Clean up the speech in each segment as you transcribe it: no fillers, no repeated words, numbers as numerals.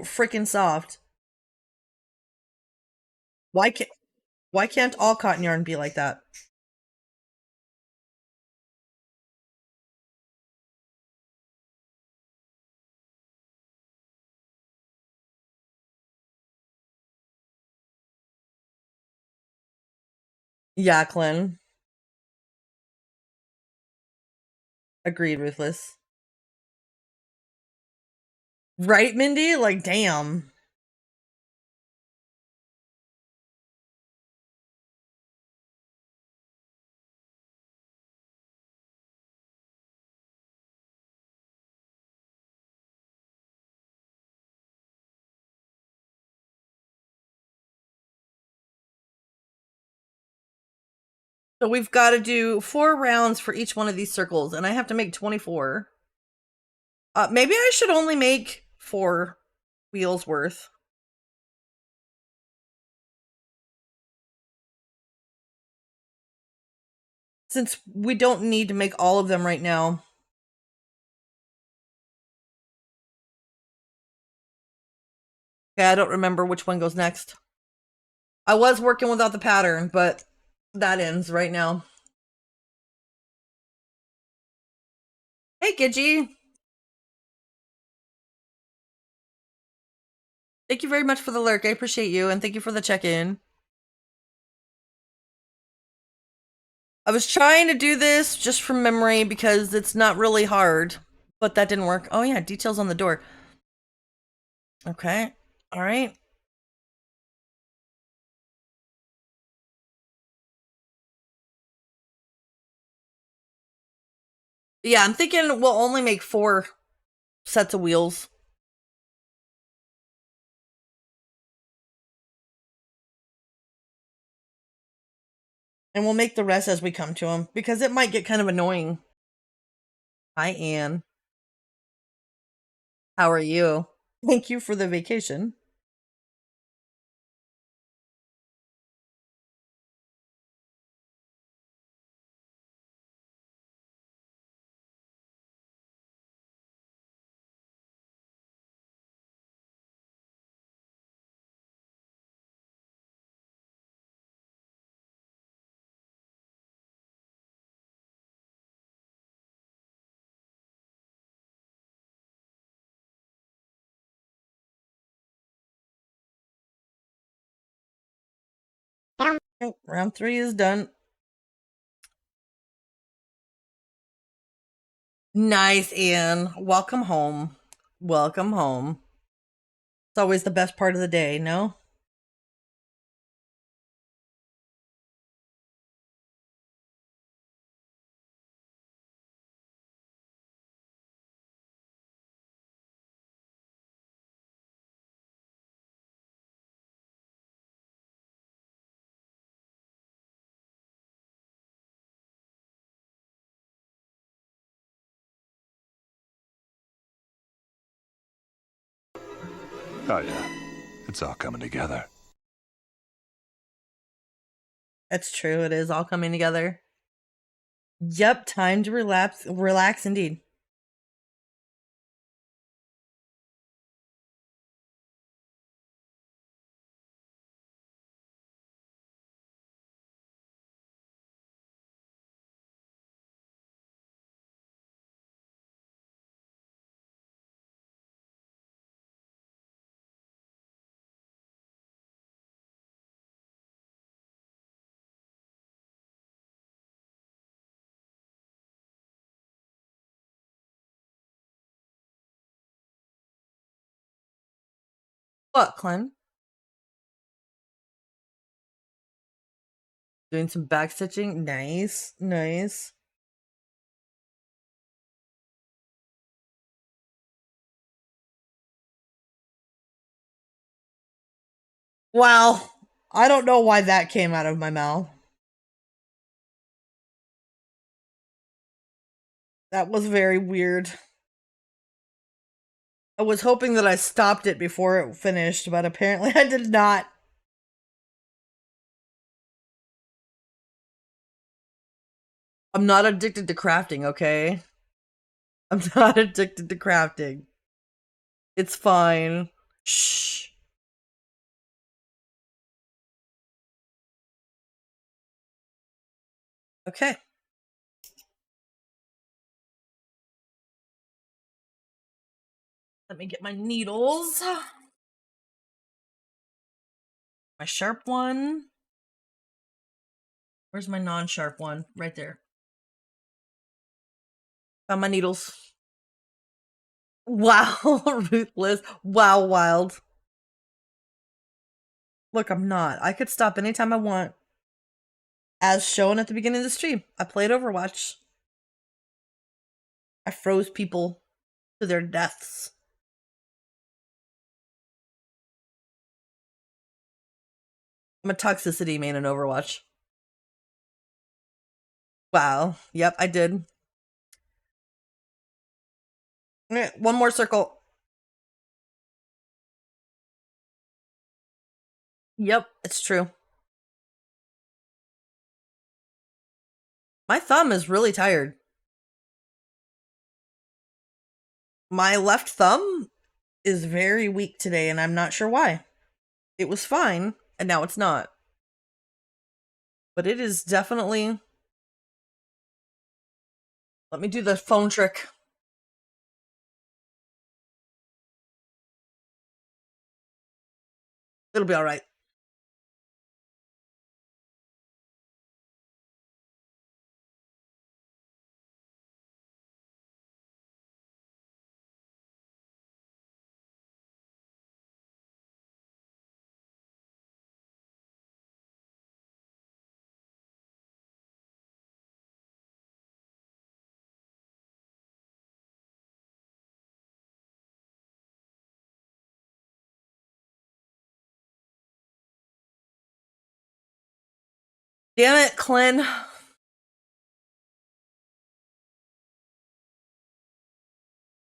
freaking soft. Why can't all cotton yarn be like that? Yaklin. Agreed, Ruthless. Right, Mindy? Like, damn. So we've got to do 4 rounds for each one of these circles, and I have to make 24. Maybe I should only make 4 wheels worth. Since we don't need to make all of them right now. Okay, I don't remember which one goes next. I was working without the pattern, but that ends right now. Hey, Gidgy. Thank you very much for the lurk. I appreciate you, and thank you for the check-in. I was trying to do this just from memory because it's not really hard, but that didn't work. Oh yeah, details on the door. Okay. All right. Yeah, I'm thinking we'll only make 4 sets of wheels. And we'll make the rest as we come to them because it might get kind of annoying. Hi, Anne. How are you? Thank you for the vacation. Okay, round 3 is done. Nice, Anne. Welcome home. Welcome home. It's always the best part of the day, no? Oh, yeah. It's all coming together. That's true. It is all coming together. Yep, time to relax indeed. What, Clem? Doing some backstitching? Nice, nice. Well, I don't know why that came out of my mouth. That was very weird. I was hoping that I stopped it before it finished, but apparently I did not. I'm not addicted to crafting, okay? I'm not addicted to crafting. It's fine. Shh. Okay. Let me get my needles. My sharp one. Where's my non-sharp one? Right there. Found my needles. Wow, ruthless. Wow, wild. Look, I'm not. I could stop anytime I want. As shown at the beginning of the stream, I played Overwatch. I froze people to their deaths. I'm a toxicity main in Overwatch. Wow. Yep, I did. One more circle. Yep, it's true. My thumb is really tired. My left thumb is very weak today, and I'm not sure why. It was fine, and now it's not. But it is definitely... Let me do the phone trick. It'll be alright. Damn it, Clint.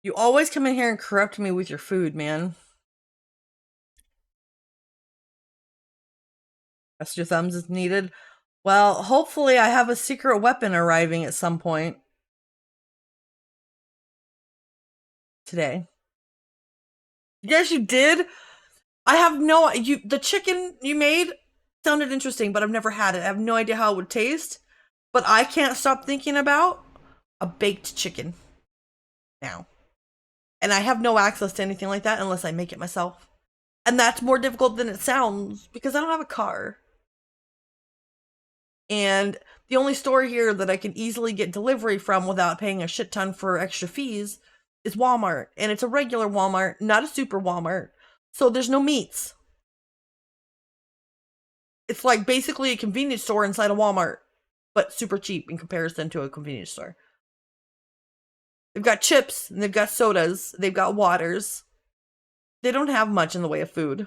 You always come in here and corrupt me with your food, man. Rest your thumbs is needed. Well, hopefully I have a secret weapon arriving at some point today. Yes, you did. I have no... The chicken you made sounded interesting, but I've never had it. I have no idea how it would taste. But I can't stop thinking about a baked chicken now. And I have no access to anything like that unless I make it myself. And that's more difficult than it sounds because I don't have a car. And the only store here that I can easily get delivery from without paying a shit ton for extra fees is Walmart. And it's a regular Walmart, not a super Walmart. So there's no meats. It's like basically a convenience store inside a Walmart, but super cheap in comparison to a convenience store. They've got chips, and they've got sodas, they've got waters. They don't have much in the way of food.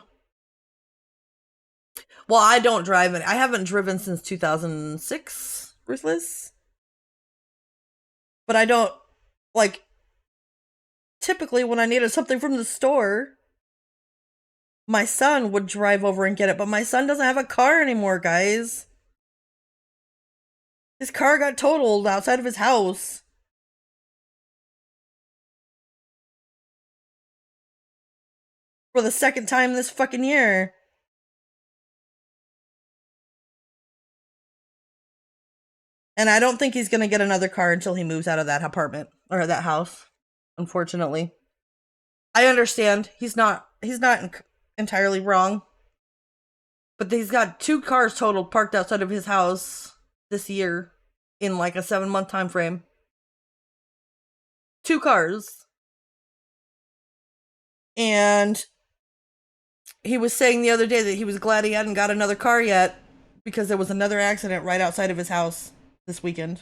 Well, I don't drive it. I haven't driven since 2006, Ruthless. But I don't, like, typically when I needed something from the store, my son would drive over and get it, but my son doesn't have a car anymore, guys. His car got totaled outside of his house. For the second time this fucking year. And I don't think he's gonna get another car until he moves out of that apartment or that house. Unfortunately, I understand he's not entirely wrong, but he's got 2 cars totaled parked outside of his house this year in like a 7-month time frame. 2 cars, and he was saying the other day that he was glad he hadn't got another car yet because there was another accident right outside of his house this weekend.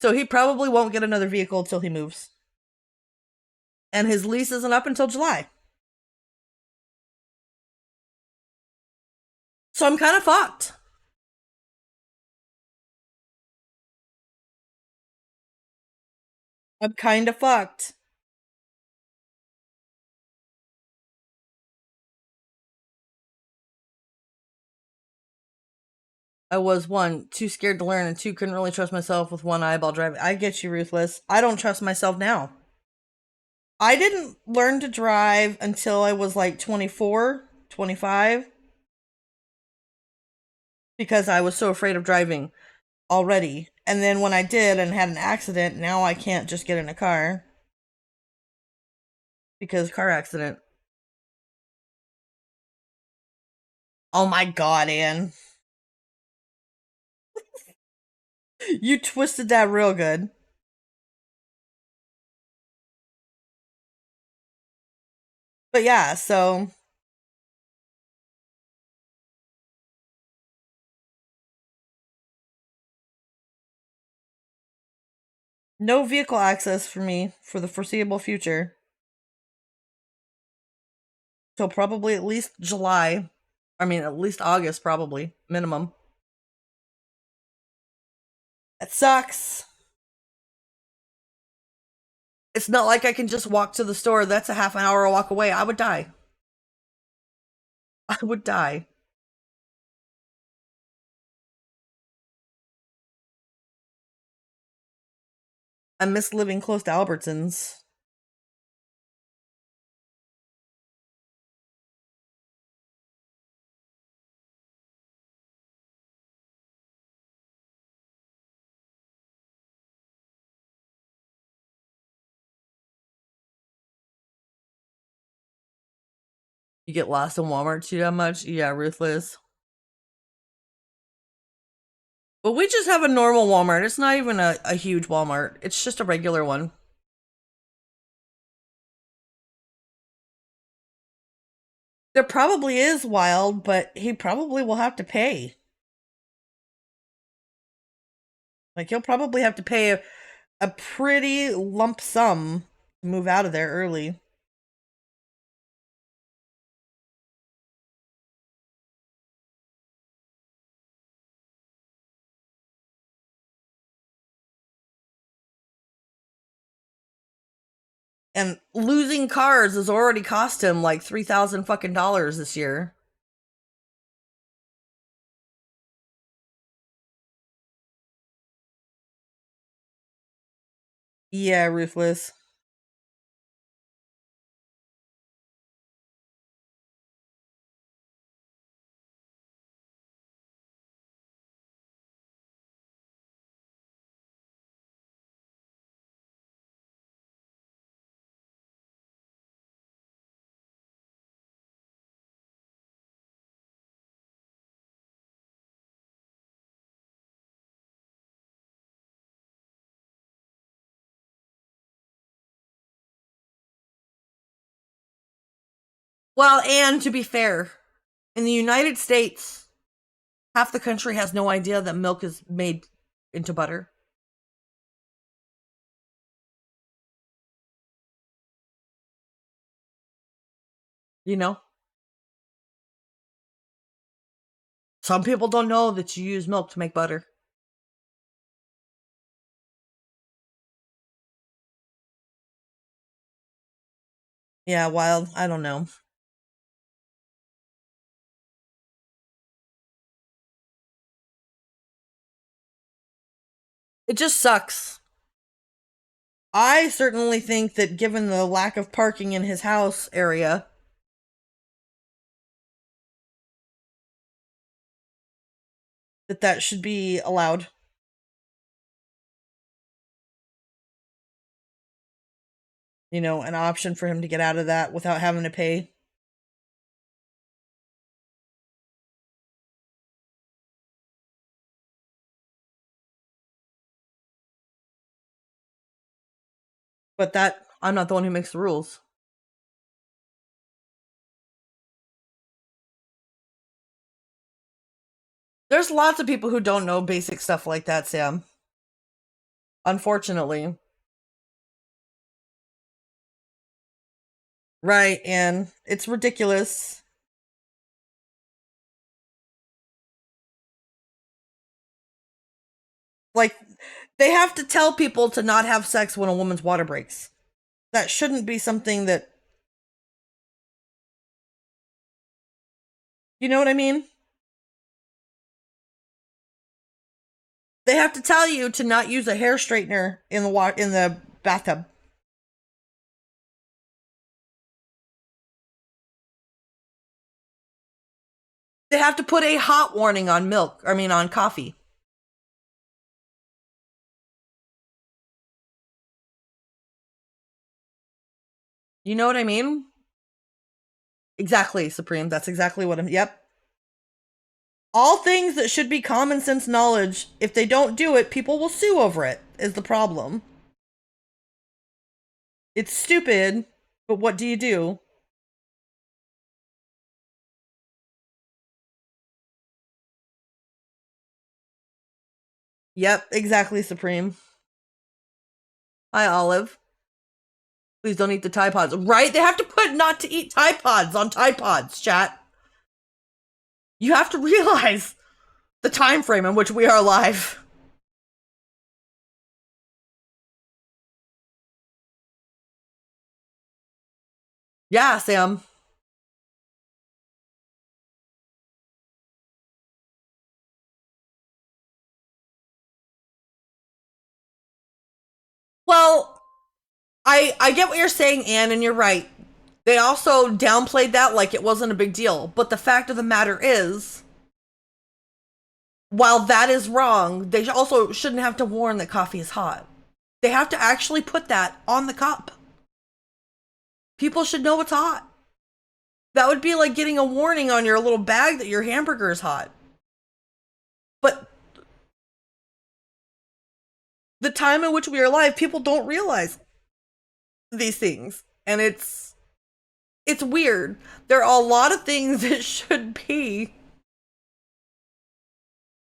So he probably won't get another vehicle until he moves. And his lease isn't up until July. So I'm kind of fucked. I'm kind of fucked. I was 1, too scared to learn, and 2, couldn't really trust myself with one eyeball driving. I get you, Ruthless. I don't trust myself now. I didn't learn to drive until I was like 24, 25, because I was so afraid of driving already. And then when I did and had an accident, now I can't just get in a car because car accident. Oh my god, Anne. You twisted that real good. But yeah, so no vehicle access for me for the foreseeable future. Till probably at least July. I mean, at least August, probably. Minimum. It sucks. It's not like I can just walk to the store. That's a half an hour walk away. I would die. I would die. I miss living close to Albertsons. You get lost in Walmart too that much? Yeah, ruthless. But we just have a normal Walmart. It's not even a huge Walmart. It's just a regular one. There probably is Wild, but he probably will have to pay. Like he'll probably have to pay a pretty lump sum to move out of there early. And losing cars has already cost him like 3,000 fucking dollars this year. Yeah, ruthless. Well, and to be fair, in the United States, half the country has no idea that milk is made into butter. You know? Some people don't know that you use milk to make butter. Yeah, Wild. I don't know. It just sucks. I certainly think that given the lack of parking in his house area, that should be allowed. You know, an option for him to get out of that without having to pay. But that I'm not the one who makes the rules. There's lots of people who don't know basic stuff like that, Sam. Unfortunately. Right, and it's ridiculous. Like, they have to tell people to not have sex when a woman's water breaks. That shouldn't be something that. You know what I mean? They have to tell you to not use a hair straightener in the bathtub. They have to put a hot warning on on coffee. You know what I mean? Exactly, Supreme. That's exactly what yep. All things that should be common sense knowledge, if they don't do it, people will sue over it, is the problem. It's stupid, but what do you do? Yep, exactly, Supreme. Hi, Olive. Please don't eat the Tide Pods. Right? They have to put not to eat Tide Pods on Tide Pods, chat. You have to realize the time frame in which we are alive. Yeah, Sam. Well, I get what you're saying, Anne, and you're right. They also downplayed that like it wasn't a big deal. But the fact of the matter is, while that is wrong, they also shouldn't have to warn that coffee is hot. They have to actually put that on the cup. People should know it's hot. That would be like getting a warning on your little bag that your hamburger is hot. But the time in which we are alive, people don't realize these things. And it's weird. There are a lot of things that should be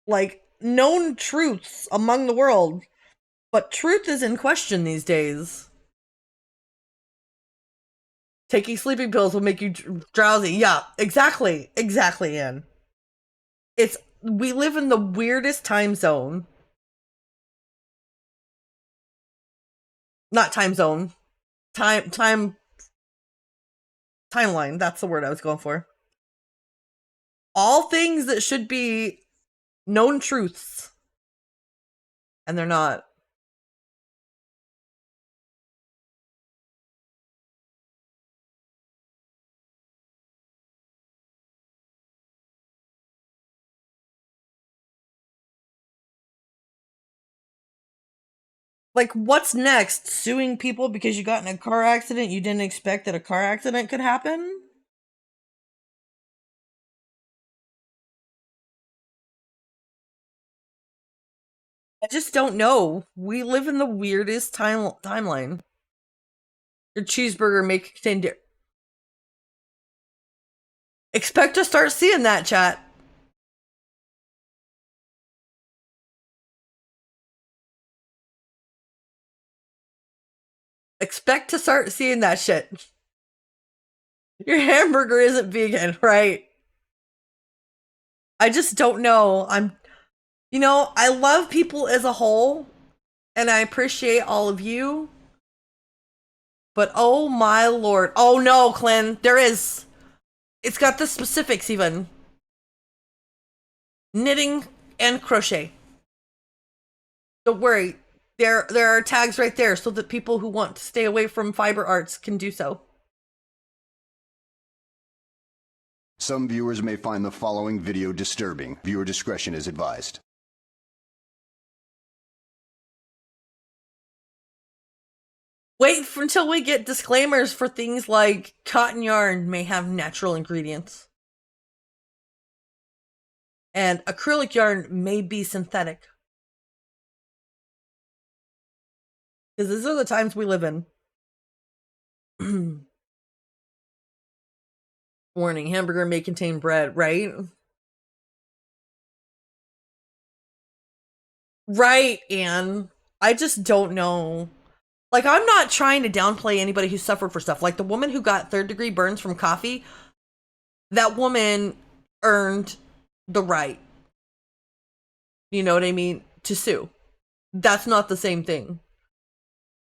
like known truths among the world, but truth is in question these days. Taking sleeping pills will make you drowsy. Yeah, exactly. Exactly, Ann. We live in the weirdest time zone. Not time zone. Timeline. That's the word I was going for. All things that should be known truths. And they're not. Like, what's next? Suing people because you got in a car accident you didn't expect that a car accident could happen? I just don't know. We live in the weirdest timeline. Your cheeseburger may contain dairy. Expect to start seeing that, chat. Expect to start seeing that shit. Your hamburger isn't vegan, right? I just don't know. I love people as a whole, and I appreciate all of you. But oh my lord. Oh no, Clint. There is. It's got the specifics even. Knitting and crochet. Don't worry. There are tags right there so that people who want to stay away from fiber arts can do so. Some viewers may find the following video disturbing. Viewer discretion is advised. Wait until we get disclaimers for things like cotton yarn may have natural ingredients. And acrylic yarn may be synthetic. Because these are the times we live in. Warning, hamburger may contain bread, right? Right, Anne. I just don't know. Like, I'm not trying to downplay anybody who suffered for stuff. Like, the woman who got third-degree burns from coffee, that woman earned the right, you know what I mean, to sue. That's not the same thing.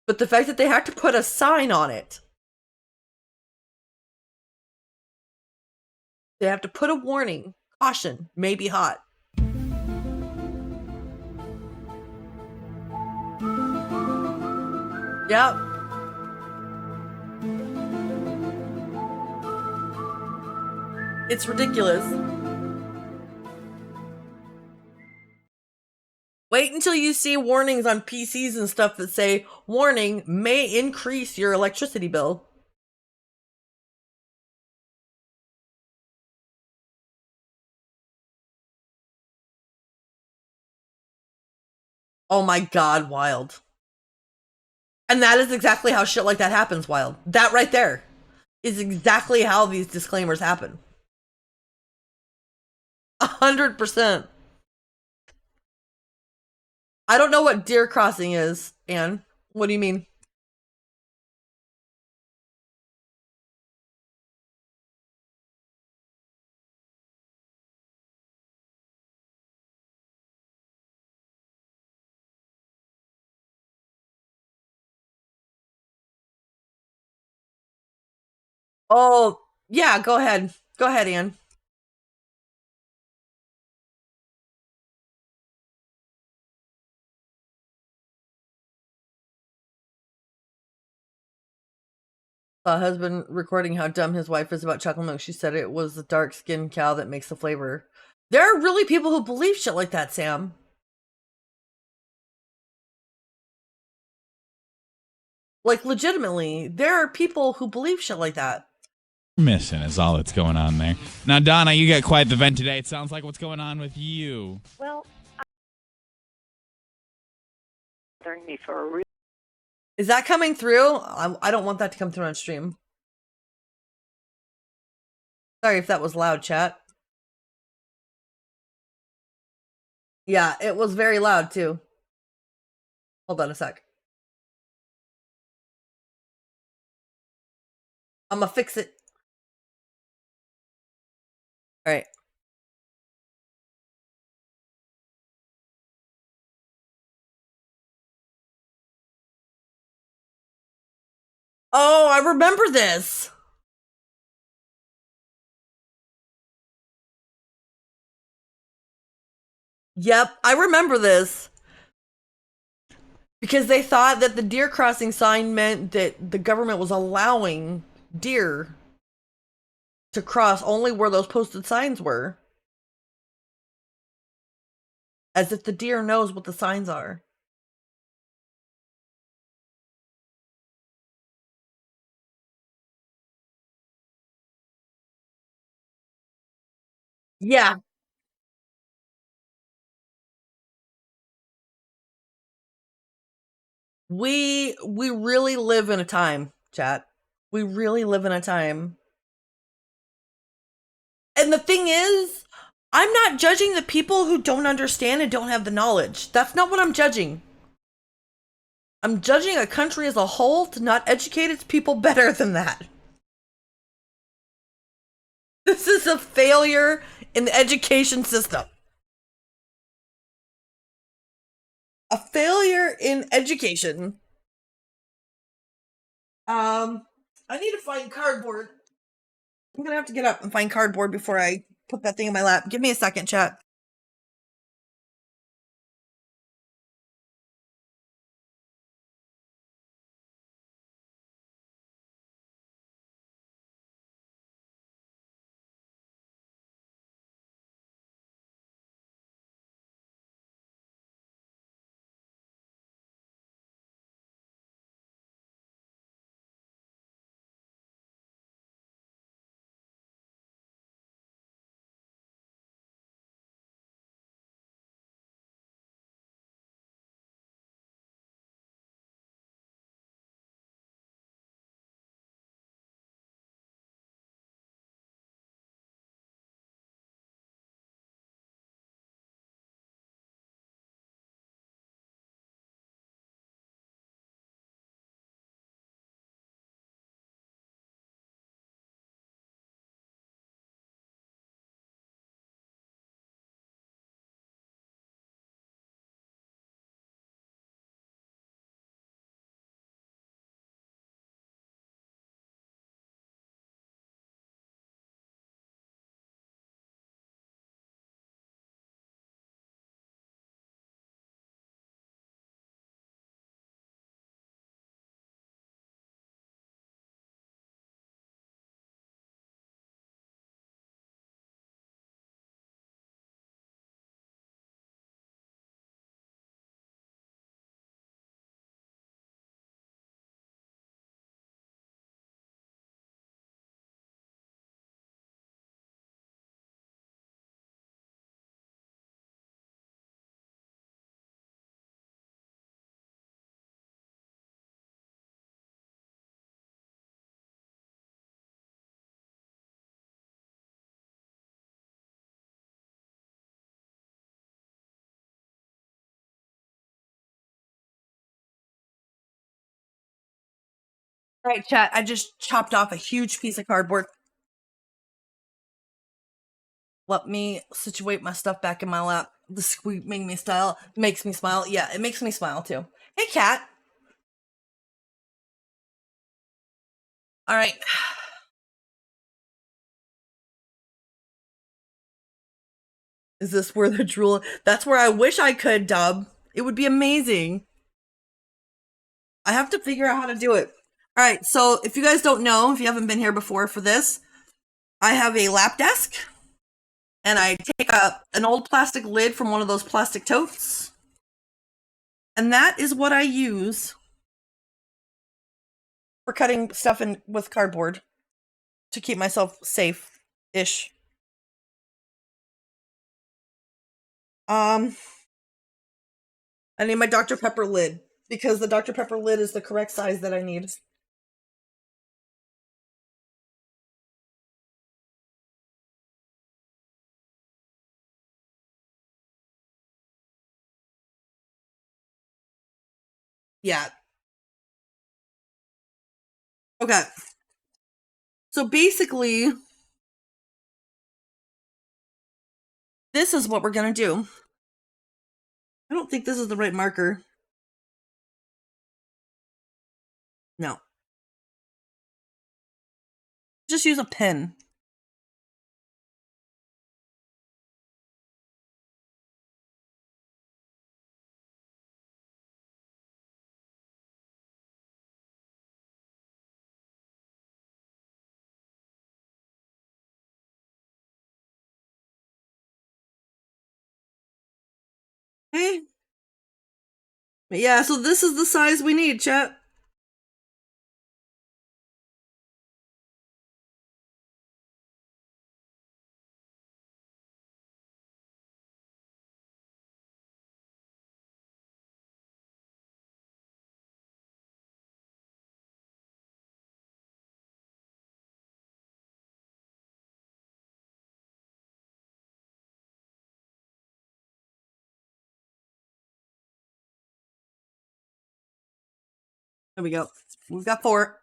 But the fact that they had to put a sign on it, they have to put a warning, caution, may be hot. Yep. It's ridiculous. until you see warnings on PCs and stuff that say, warning, may increase your electricity bill. Oh my god, Wild. And that is exactly how shit like that happens, Wild. That right there is exactly how these disclaimers happen. 100%. I don't know what deer crossing is, Anne. What do you mean? Oh, yeah, go ahead. Go ahead, Anne. A husband recording how dumb his wife is about chocolate milk. She said it was the dark skinned cow that makes the flavor. There are really people who believe shit like that, Sam. Like, legitimately, there are people who believe shit like that. Missing is all that's going on there. Now, Donna, you got quite the vent today. It sounds like what's going on with you. Well, bothering me for a real. Is that coming through? I don't want that to come through on stream. Sorry if that was loud, chat. Yeah, it was very loud too. Hold on a sec. I'm gonna fix it. All right. Oh, I remember this. Yep, I remember this. Because they thought that the deer crossing sign meant that the government was allowing deer to cross only where those posted signs were. As if the deer knows what the signs are. Yeah. We really live in a time, chat. We really live in a time. And the thing is, I'm not judging the people who don't understand and don't have the knowledge. That's not what I'm judging. I'm judging a country as a whole to not educate its people better than that. This is a failure in the education system. A failure in education. I need to find cardboard. I'm gonna have to get up and find cardboard before I put that thing in my lap. Give me a second, chat. All right, chat. I just chopped off a huge piece of cardboard. Let me situate my stuff back in my lap. The squeak makes me smile. Yeah, it makes me smile too. Hey, cat. All right. Is this where the drool? That's where I wish I could, Dub. It would be amazing. I have to figure out how to do it. All right, so if you guys don't know, if you haven't been here before for this, I have a lap desk, and I take an old plastic lid from one of those plastic totes, and that is what I use for cutting stuff in with cardboard to keep myself safe-ish. I need my Dr. Pepper lid because the Dr. Pepper lid is the correct size that I need. Yeah. Okay. So basically, this is what we're gonna do. I don't think this is the right marker. No. Just use a pen. Okay. Yeah, so this is the size we need, chat. There we go. We've got 4.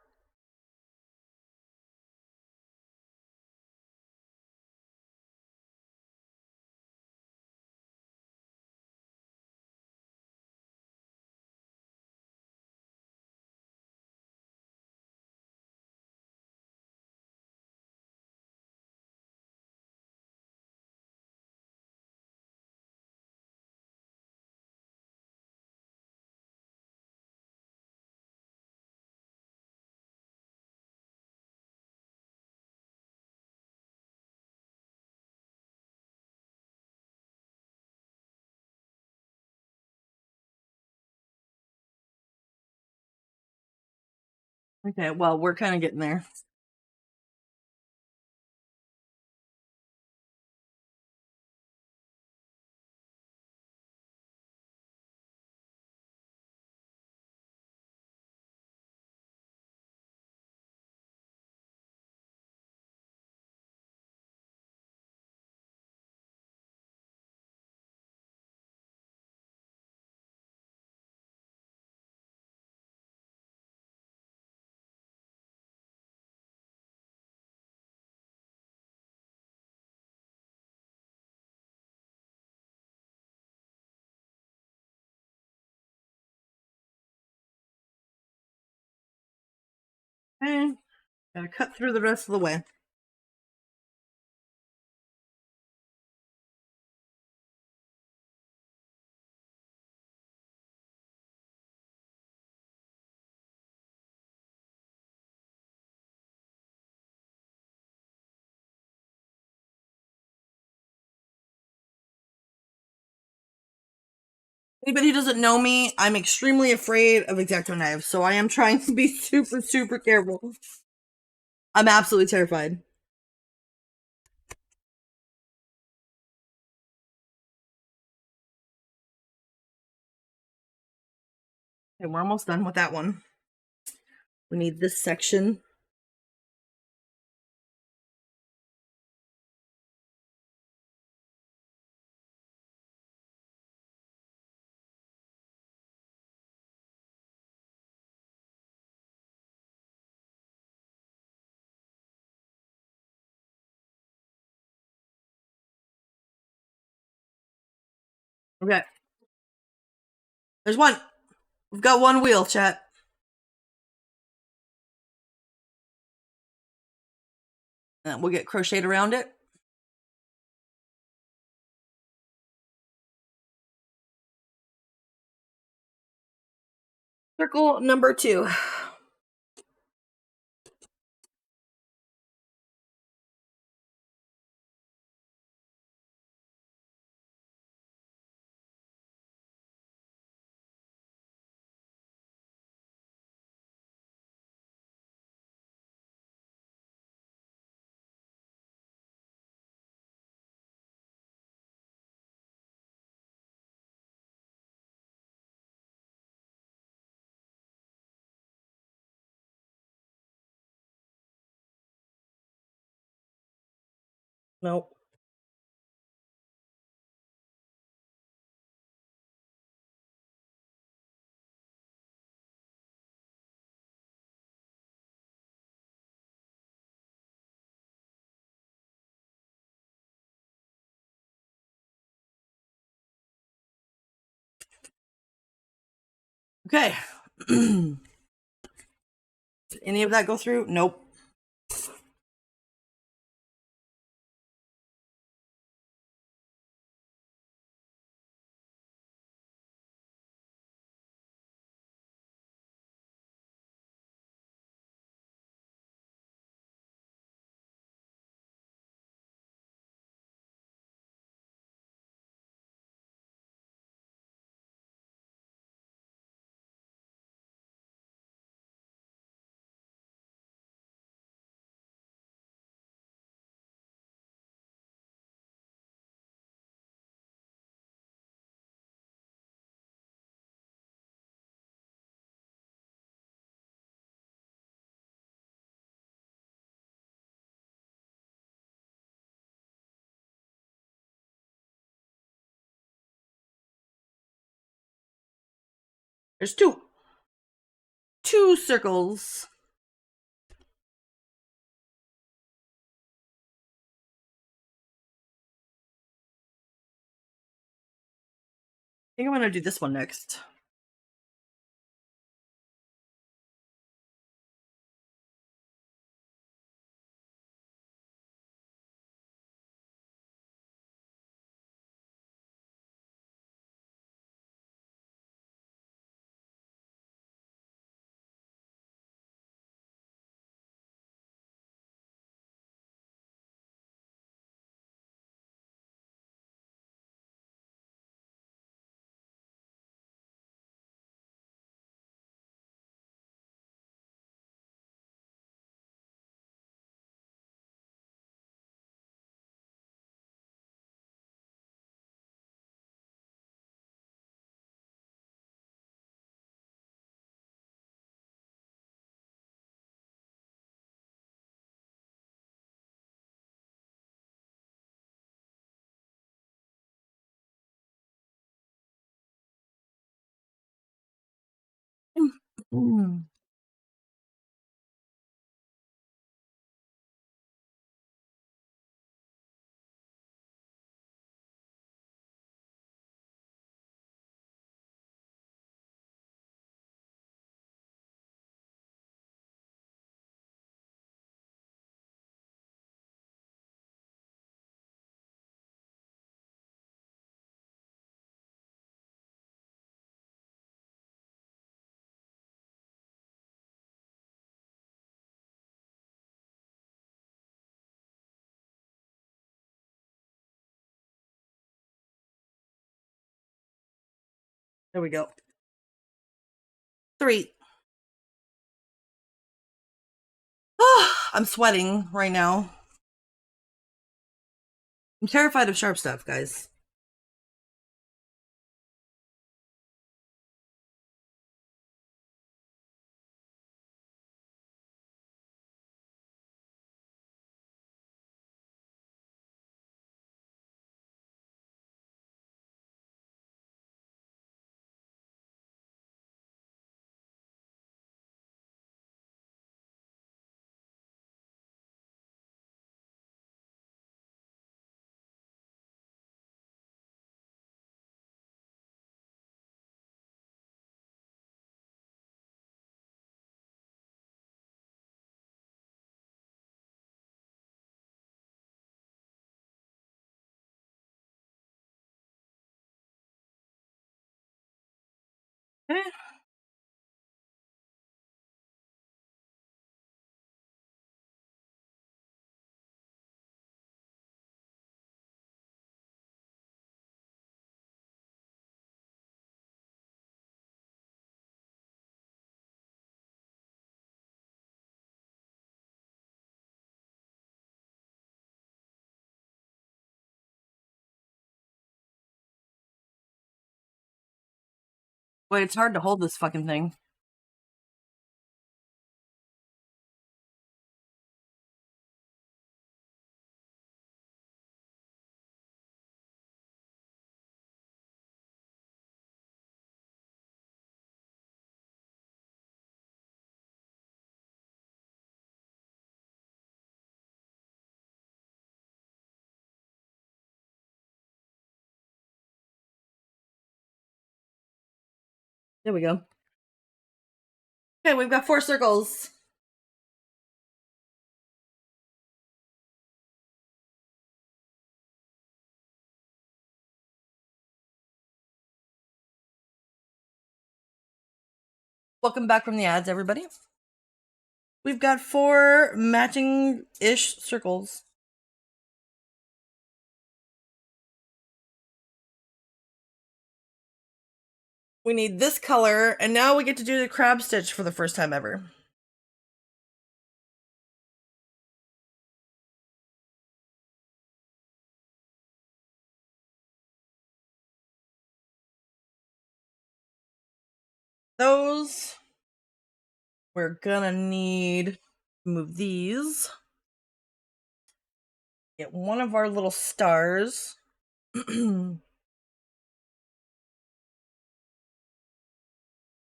Okay, well, we're kind of getting there. Okay. Gotta cut through the rest of the way. Anybody who doesn't know me, I'm extremely afraid of X-Acto knives, so I am trying to be super, super careful. I'm absolutely terrified. Okay, we're almost done with that one. We need this section. Okay. There's one. We've got one wheel, chat. And we'll get crocheted around it. Circle number 2. Nope. Okay. Did any of that go through? Nope. There's 2. 2 circles. I think I'm going to do this one next. Mm. There we go. 3. I'm sweating right now. I'm terrified of sharp stuff, guys. Okay. Wait, it's hard to hold this fucking thing. There we go. Okay, we've got 4 circles. Welcome back from the ads, everybody. We've got 4 matching-ish circles. We need this color, and now we get to do the crab stitch for the first time ever. Those, we're gonna need to move these. Get one of our little stars.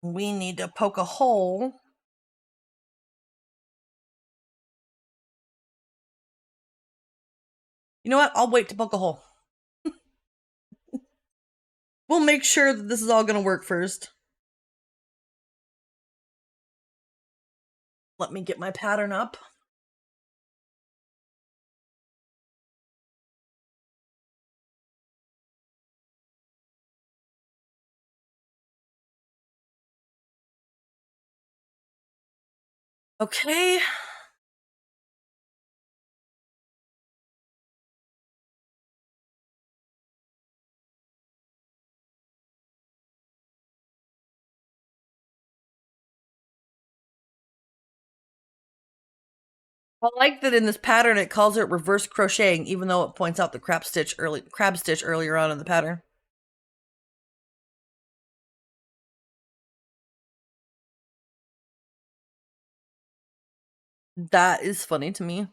We need to poke a hole. You know what? I'll wait to poke a hole. We'll make sure that this is all gonna work first. Let me get my pattern up. Okay. I like that in this pattern it calls it reverse crocheting, even though it points out the crab stitch earlier on in the pattern. That is funny to me.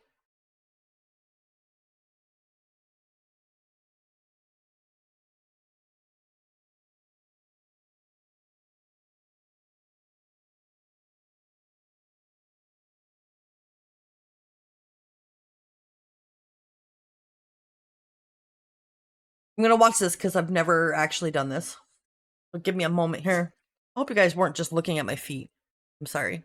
I'm gonna watch this because I've never actually done this. But give me a moment here. I hope you guys weren't just looking at my feet. I'm sorry.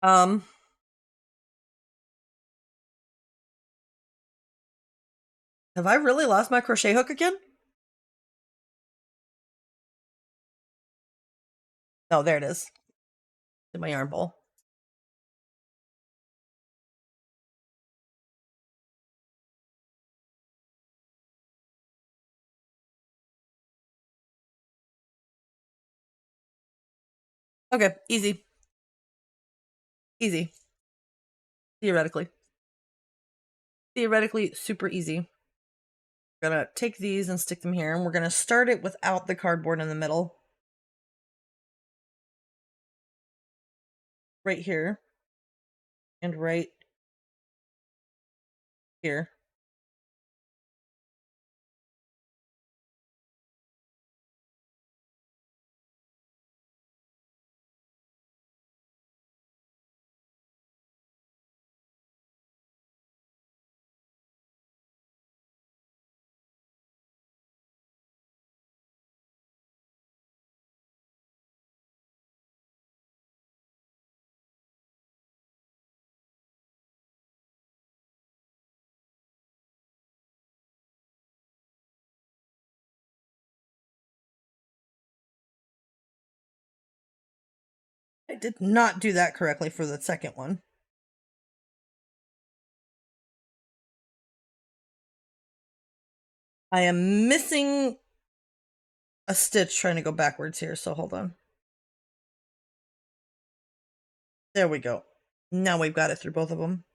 Um, have I really lost my crochet hook again? Oh, there it is. In my yarn bowl. Okay, easy. Easy. Theoretically. Theoretically, super easy. We're gonna take these and stick them here, and we're gonna start it without the cardboard in the middle. Right here. And right here. I did not do that correctly for the second one. I am missing a stitch trying to go backwards here, so hold on. There we go. Now we've got it through both of them.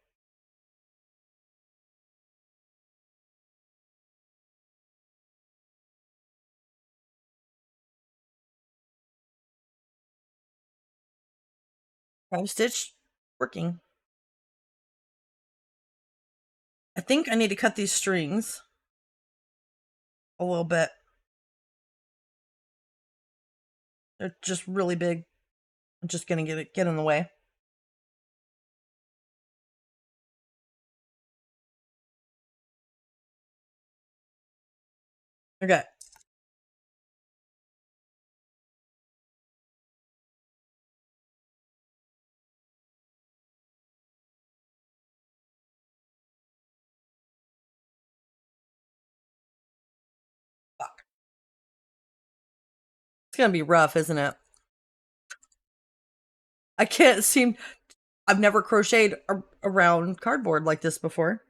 Five stitch working. I think I need to cut these strings a little bit. They're just really big. I'm just gonna get in the way. Okay. Fuck. It's gonna be rough, isn't it? I can't seem. I've never crocheted around cardboard like this before.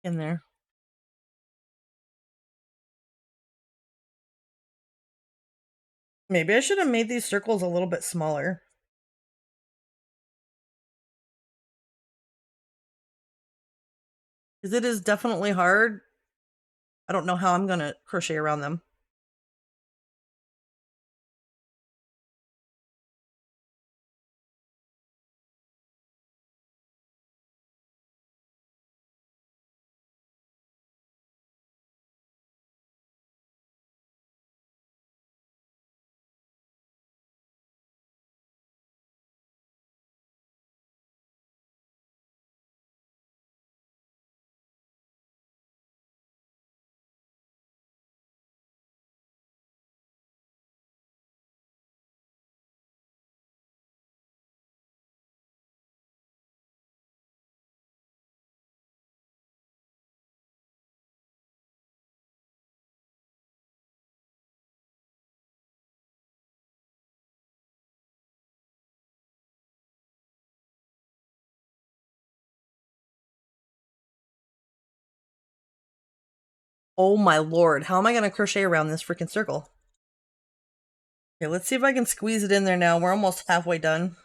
In there. Maybe I should have made these circles a little bit smaller. Because it is definitely hard. I don't know how I'm going to crochet around them. Oh my lord, how am I going to crochet around this freaking circle? Okay, let's see if I can squeeze it in there now. We're almost halfway done.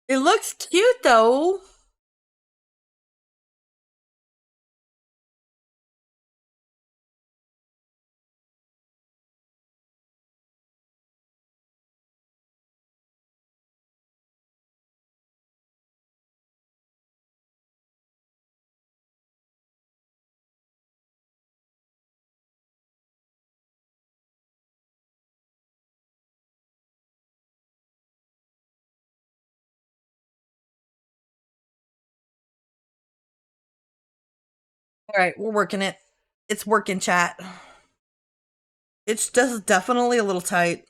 It looks cute though. All right, we're working it. It's working, chat. It's just definitely a little tight.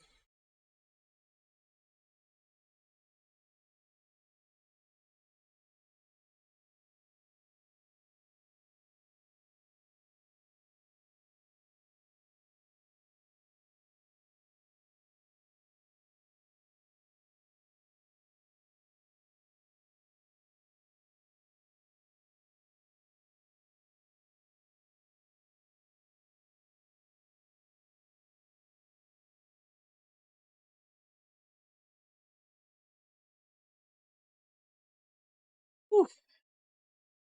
Whew.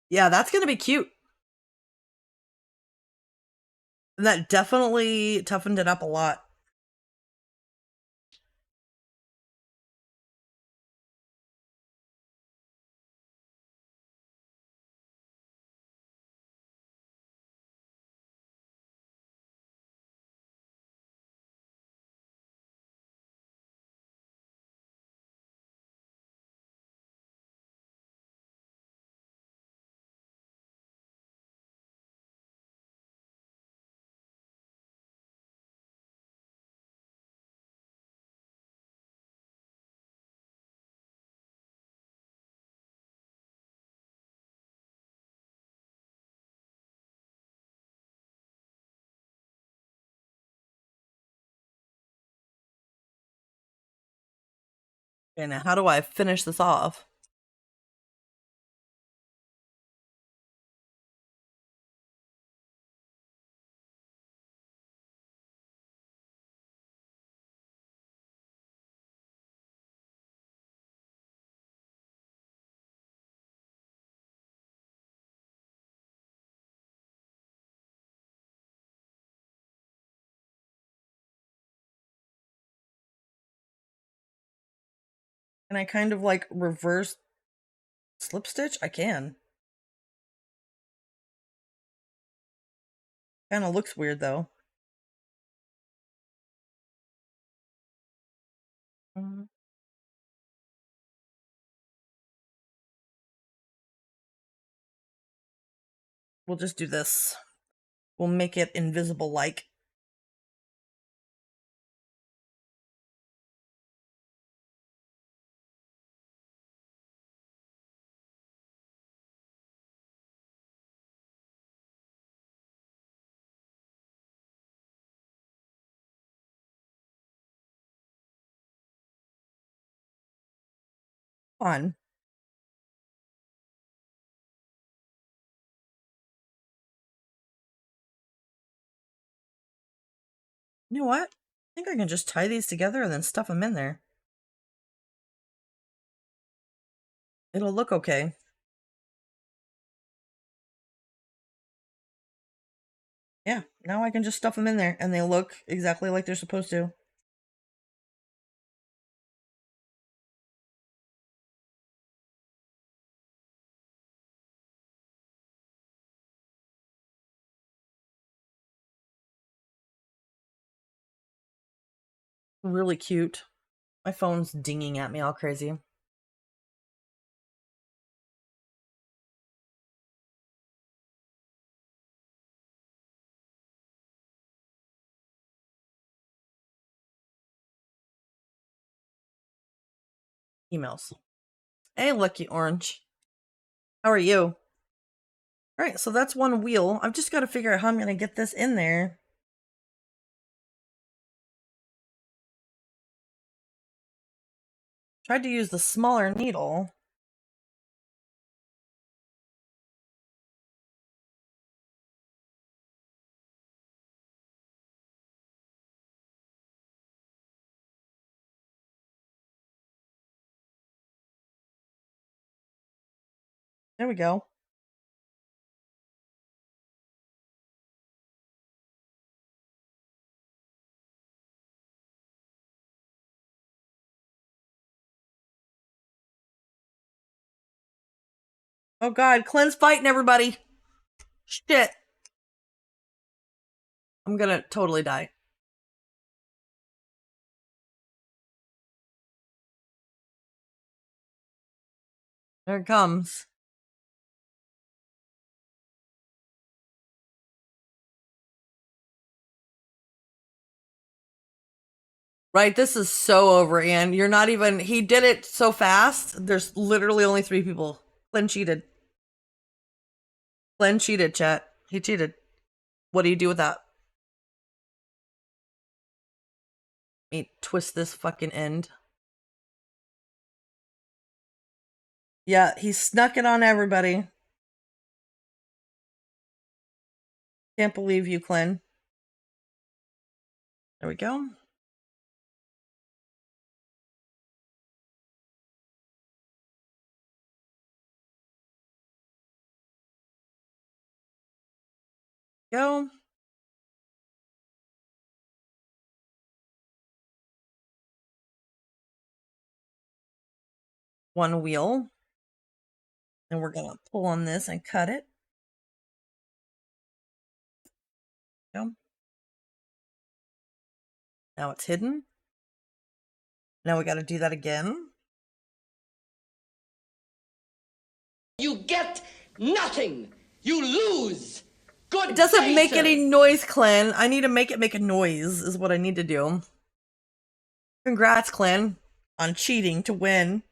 Yeah, that's going to be cute. And that definitely toughened it up a lot. Okay, now how do I finish this off? Can I kind of like reverse slip stitch? I can. Kind of looks weird though. Mhm. We'll just do this. We'll make it invisible like. On. You know what? I think I can just tie these together and then stuff them in there. It'll look okay. Yeah, now I can just stuff them in there and they look exactly like they're supposed to. Really cute. My phone's dinging at me all crazy. Emails. Hey, Lucky Orange. How are you? All right, so that's one wheel. I've just got to figure out how I'm going to get this in there. Tried to use the smaller needle. There we go. Oh god, Clint's fighting everybody. Shit. I'm gonna totally die. There it comes. Right, this is so over, Anne. You're not even... He did it so fast. There's literally only 3 people. Glenn cheated. Glenn cheated, chat. He cheated. What do you do with that? Me twist this fucking end. Yeah, he snuck it on everybody. Can't believe you, Glenn. There we go. Go. One wheel. And we're gonna pull on this and cut it. Go. Now it's hidden. Now we gotta do that again. You get nothing. You lose. Good. It doesn't day, make sir. any noise, Clan. I need to make it make a noise, is what I need to do. Congrats, Clan, on cheating to win.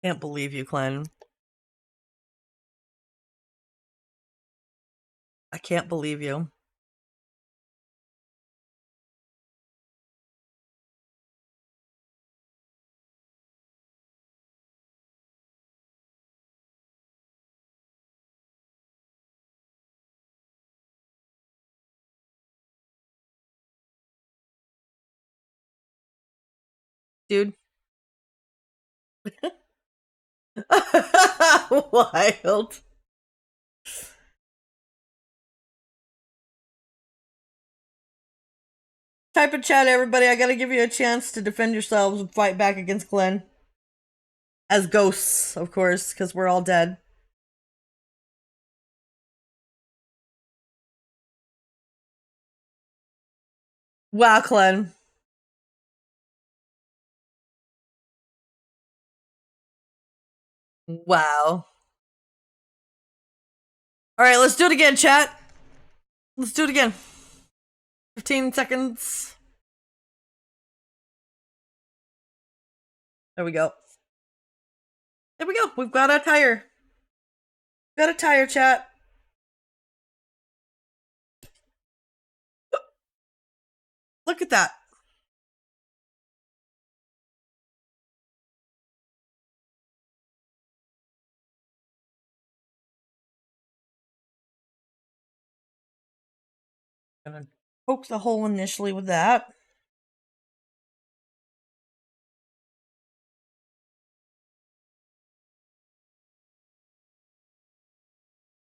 Can't believe you, Clan. I can't believe you. dude. Wild. Type in chat, everybody. I gotta give you a chance to defend yourselves and fight back against Glenn. As ghosts, of course, because we're all dead. Wow, Glenn. Wow. Alright, let's do it again, chat. Let's do it again. 15 seconds. There we go. There we go. We've got a tire. Got a tire, chat. Look at that. Gonna poke the hole initially with that.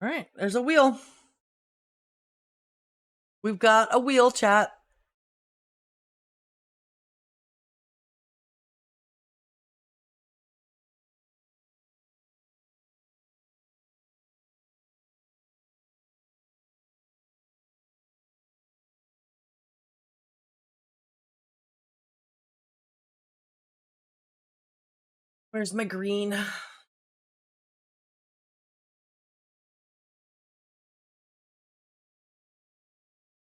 All right, there's a wheel. We've got a wheel, chat. Where's my green? I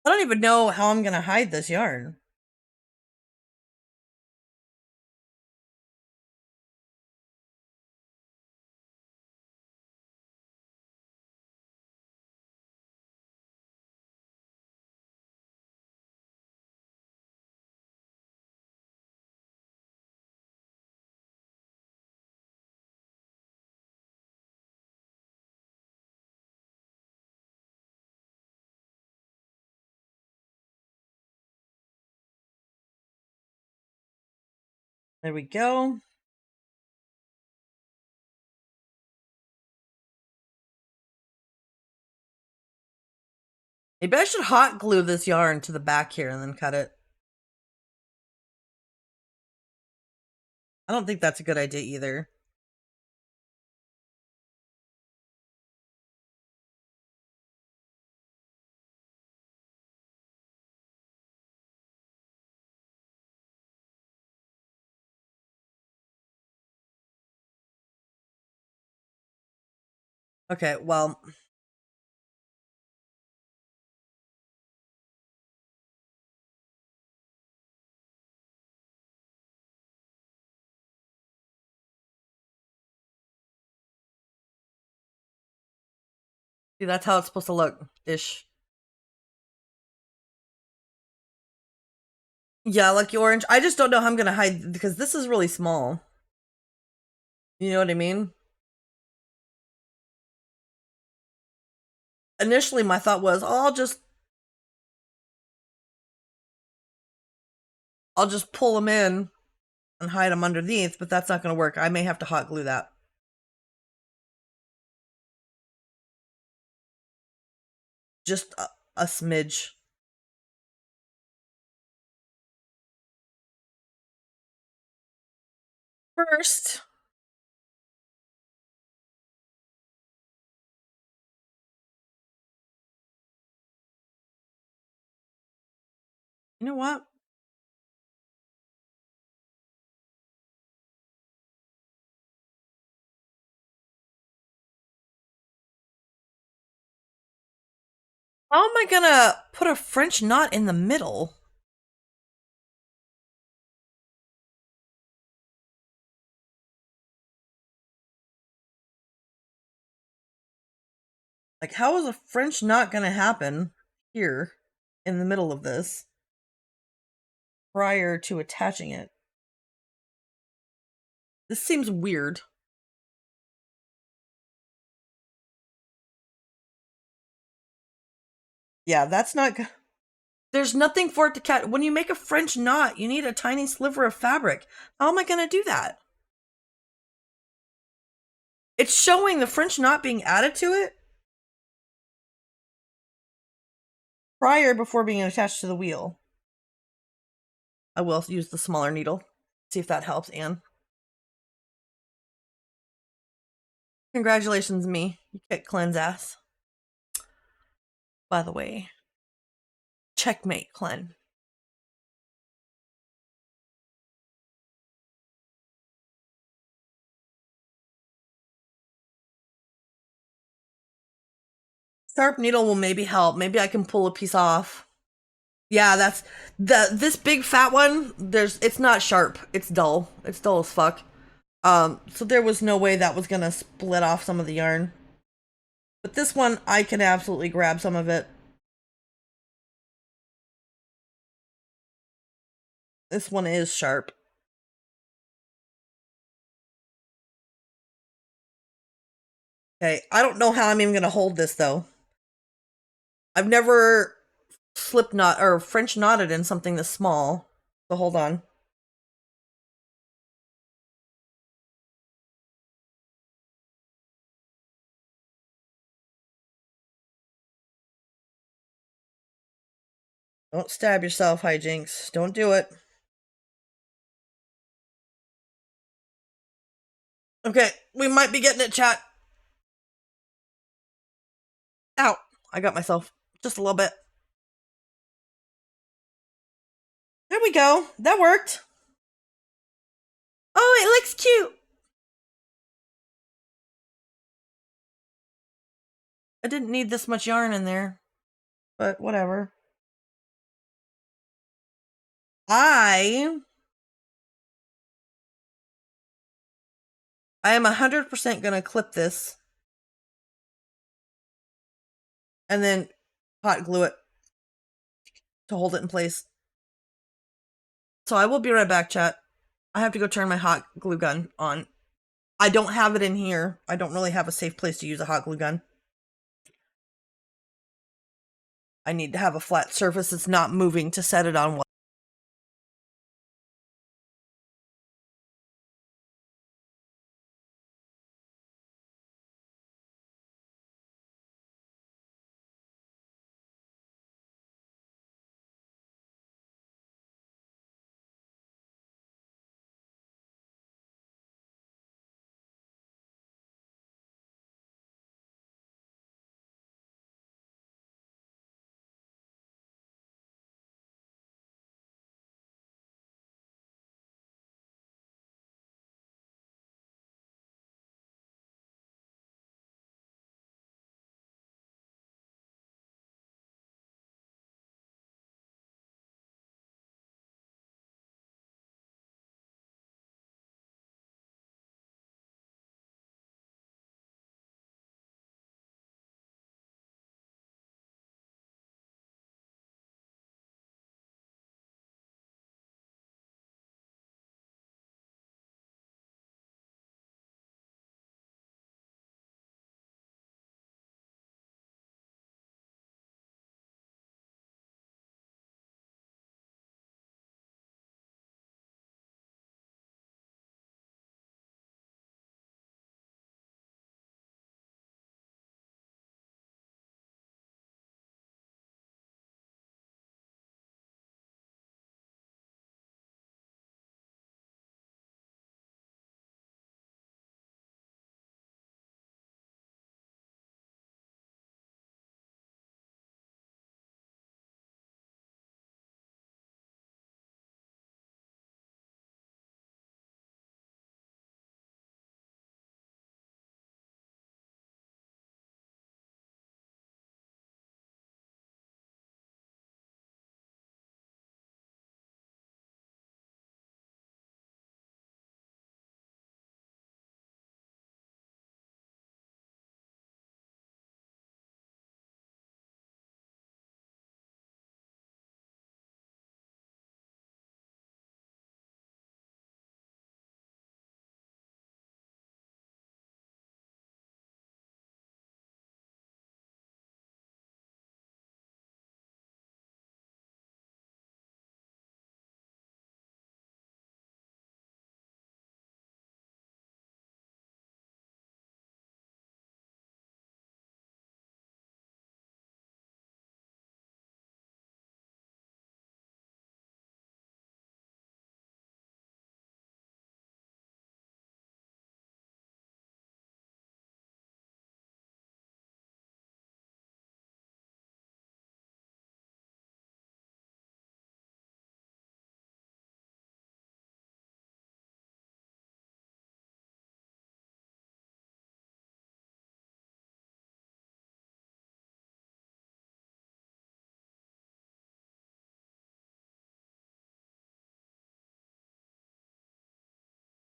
don't even know how I'm gonna hide this yarn. There we go. Maybe I should hot glue this yarn to the back here and then cut it. I don't think that's a good idea either. Okay, well. See, that's how it's supposed to look, ish. Yeah, Lucky Orange. I just don't know how I'm gonna hide, because this is really small. You know what I mean? Initially, my thought was, oh, I'll just pull them in and hide them underneath, but that's not gonna work. I may have to hot glue that. Just a smidge. First, you know what? How am I gonna put a French knot in the middle? Like, how is a French knot gonna happen here in the middle of this prior to attaching it? This seems weird. Yeah, that's not There's nothing for it to catch. When you make a French knot, you need a tiny sliver of fabric. How am I going to do that? It's showing the French knot being added to it before being attached to the wheel. I will use the smaller needle. See if that helps, Anne. Congratulations, me. You kicked Clen's ass. By the way, checkmate, Clen. Sharp needle will maybe help. Maybe I can pull a piece off. Yeah, that's this big fat one. It's not sharp. It's dull. It's dull as fuck. So there was no way that was gonna split off some of the yarn. But this one, I can absolutely grab some of it. This one is sharp. Okay, I don't know how I'm even gonna hold this though. I've never slip knot or French knotted in something this small. So hold on. Don't stab yourself, hijinks. Don't do it. Okay, we might be getting it, chat. Ow, I got myself just a little bit. There we go. That worked. Oh, it looks cute. I didn't need this much yarn in there, but whatever. I am 100% gonna clip this and then hot glue it to hold it in place. So I will be right back, chat. I have to go turn my hot glue gun on. I don't have it in here. I don't really have a safe place to use a hot glue gun. I need to have a flat surface that's not moving to set it on.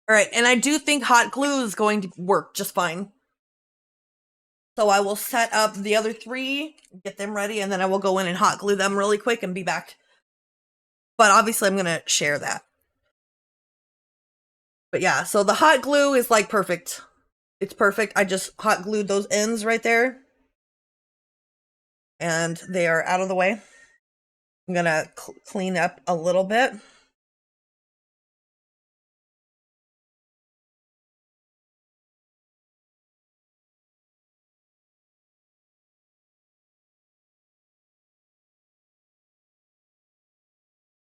All right, and I do think hot glue is going to work just fine. So I will set up the other 3, get them ready, and then I will go in and hot glue them really quick and be back. But obviously I'm going to share that. But yeah, so the hot glue is like perfect. It's perfect. I just hot glued those ends right there. And they are out of the way. I'm going to clean up a little bit.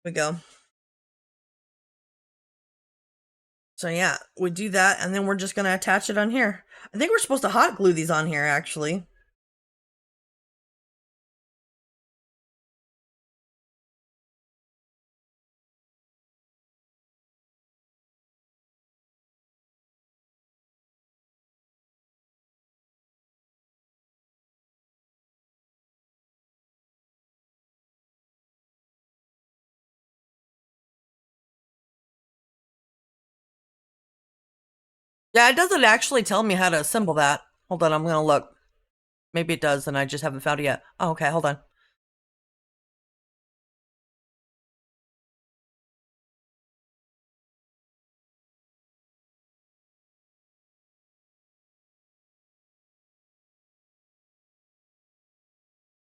We go. So yeah, we do that, and then we're just gonna attach it on here. I think we're supposed to hot glue these on here, actually. Yeah, it doesn't actually tell me how to assemble that. Hold on, I'm gonna look. Maybe it does, and I just haven't found it yet. Oh, okay, hold on.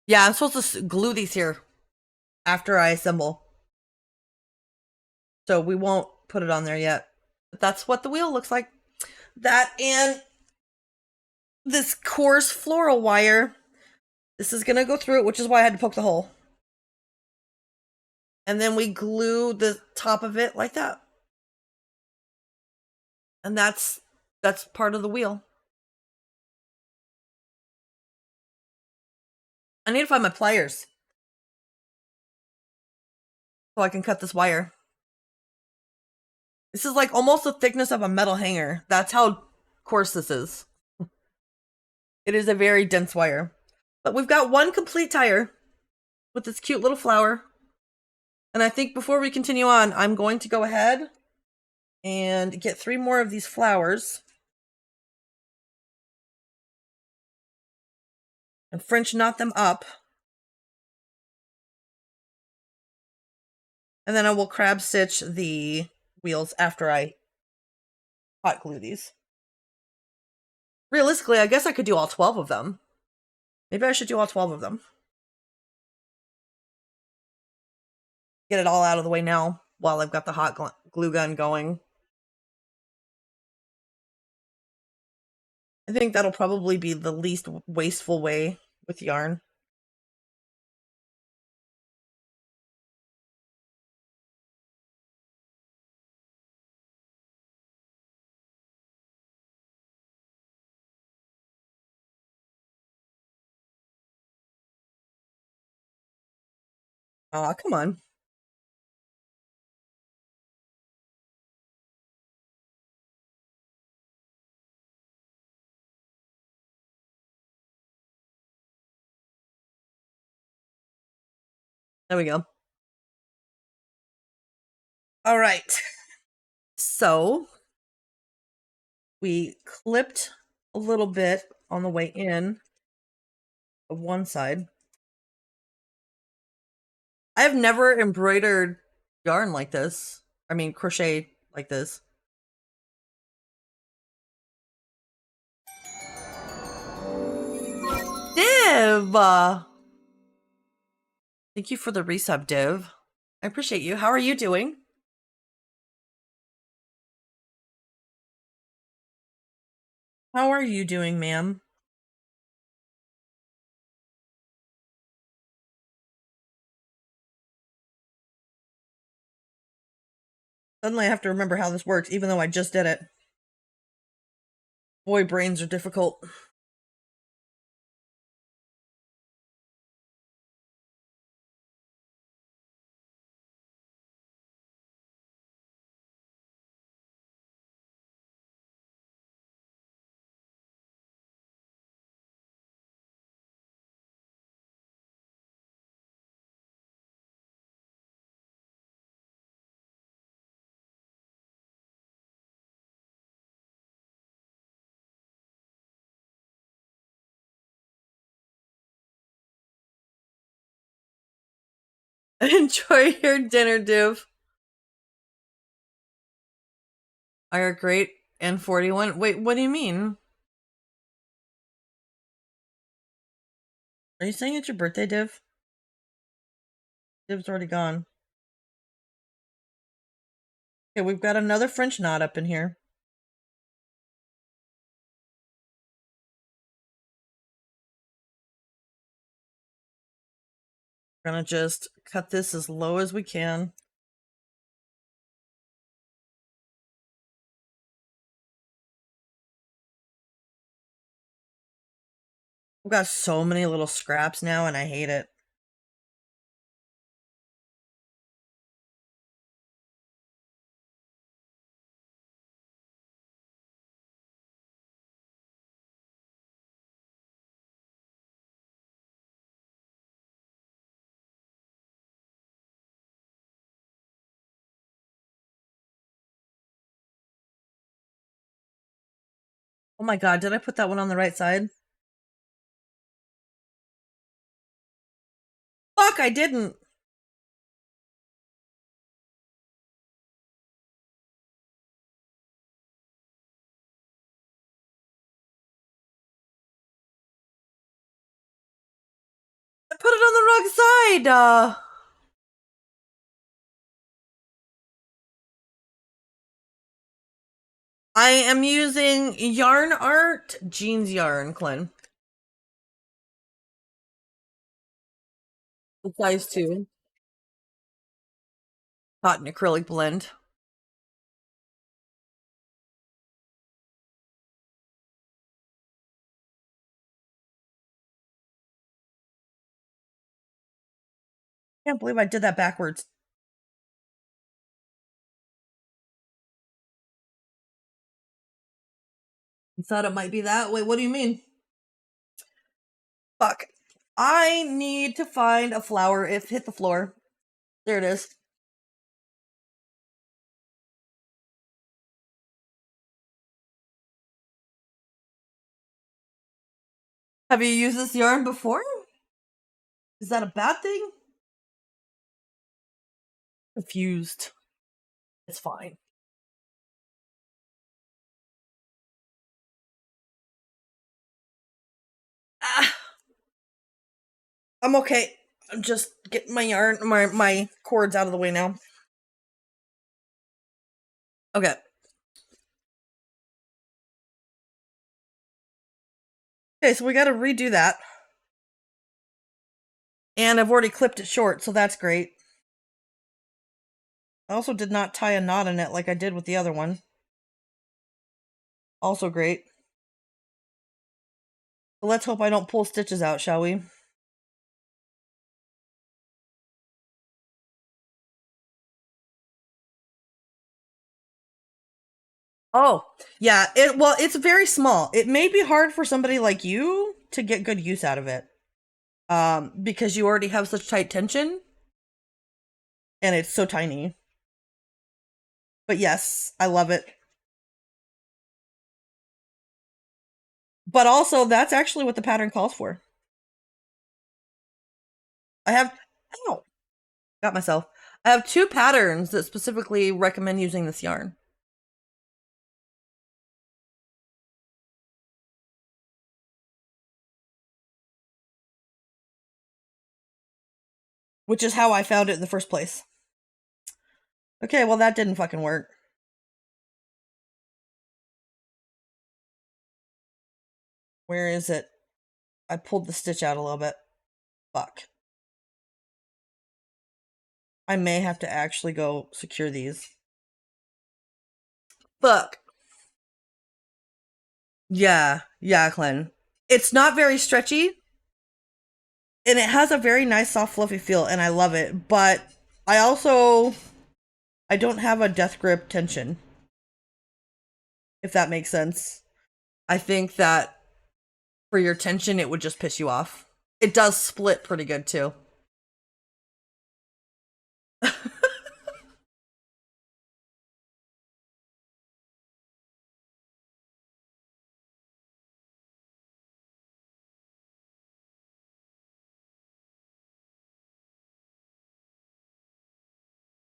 Yeah, I'm supposed to glue these here after I assemble. So we won't put it on there yet. But that's what the wheel looks like. That and this coarse floral wire. This is gonna go through it, which is why I had to poke the hole. And then we glue the top of it like that. And that's part of the wheel. I need to find my pliers so I can cut this wire. This is like almost the thickness of a metal hanger. That's how coarse this is. It is a very dense wire. But we've got one complete tire with this cute little flower. And I think before we continue on, I'm going to go ahead and get 3 more of these flowers. And French knot them up. And then I will crab stitch the wheels after I hot glue these. Realistically, I guess I could do all 12 of them. Maybe I should do all 12 of them. Get it all out of the way now while I've got the hot glue gun going. I think that'll probably be the least wasteful way with yarn. Aw, come on. There we go. All right. So we clipped a little bit on the way in of one side. I have never embroidered yarn like this. I mean, crochet like this. Div! Thank you for the resub, Div. I appreciate you. How are you doing? How are you doing, ma'am? Suddenly I have to remember how this works, even though I just did it. Boy, brains are difficult. Enjoy your dinner, Div. I are great and 41. Wait, what do you mean? Are you saying it's your birthday, Div? Div's already gone. Okay, we've got another French knot up in here. We're gonna just cut this as low as we can. We've got so many little scraps now, and I hate it. Oh my god, did I put that one on the right side? Fuck, I didn't. I put it on the wrong side. I am using Yarn Art Jeans Yarn, Clint. Size 2. Cotton acrylic blend. Can't believe I did that backwards. You thought it might be that? Wait, what do you mean? Fuck. I need to find a flower. If hit the floor. There it is. Have you used this yarn before? Is that a bad thing? Confused. It's fine. Ah, I'm okay. I'm just getting my yarn, my cords out of the way now. Okay. Okay, so we got to redo that. And I've already clipped it short, so that's great. I also did not tie a knot in it like I did with the other one. Also great. So let's hope I don't pull stitches out, shall we? Oh, yeah. Well, it's very small. It may be hard for somebody like you to get good use out of it. Because you already have such tight tension. And it's so tiny. But yes, I love it. But also, that's actually what the pattern calls for. I have... Oh, got myself. I have 2 patterns that specifically recommend using this yarn. Which is how I found it in the first place. Okay, well that didn't fucking work. Where is it? I pulled the stitch out a little bit. Fuck. I may have to actually go secure these. Fuck. Yeah, Clem. It's not very stretchy. And it has a very nice, soft, fluffy feel, and I love it. But I don't have a death grip tension. If that makes sense. I think that for your tension, it would just piss you off. It does split pretty good, too.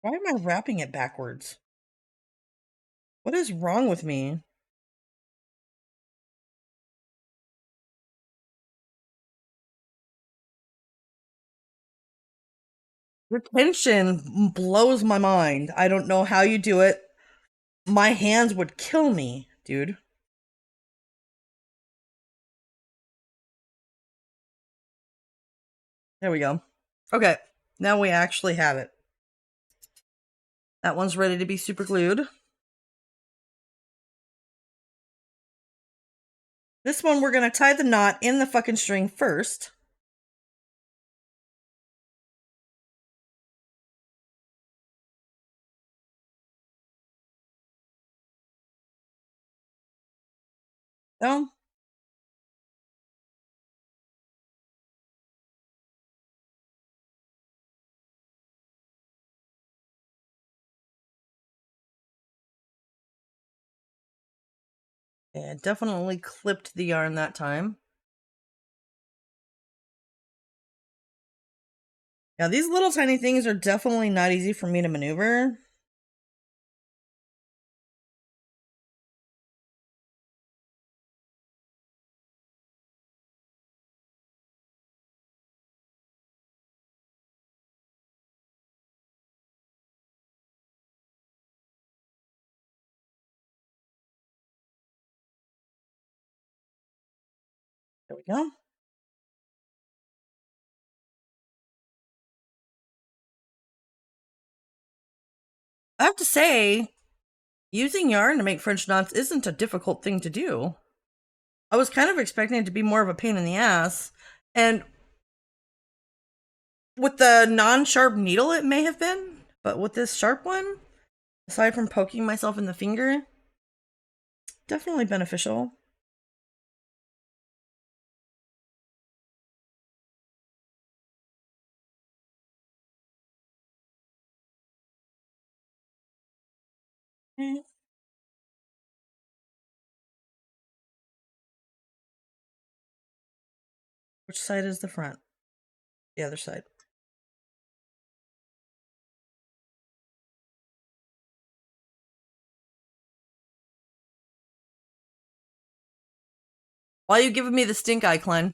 Why am I wrapping it backwards? What is wrong with me? Retention blows my mind. I don't know how you do it. My hands would kill me, dude. There we go. Okay, now we actually have it. That one's ready to be super glued. This one, we're going to tie the knot in the fucking string first. Oh. Yeah, definitely clipped the yarn that time. Yeah, these little tiny things are definitely not easy for me to maneuver. There we go. I have to say, using yarn to make French knots isn't a difficult thing to do. I was kind of expecting it to be more of a pain in the ass. And with the non-sharp needle, it may have been. But with this sharp one, aside from poking myself in the finger, definitely beneficial. Okay. Which side is the front? The other side. Why are you giving me the stink eye, Glenn?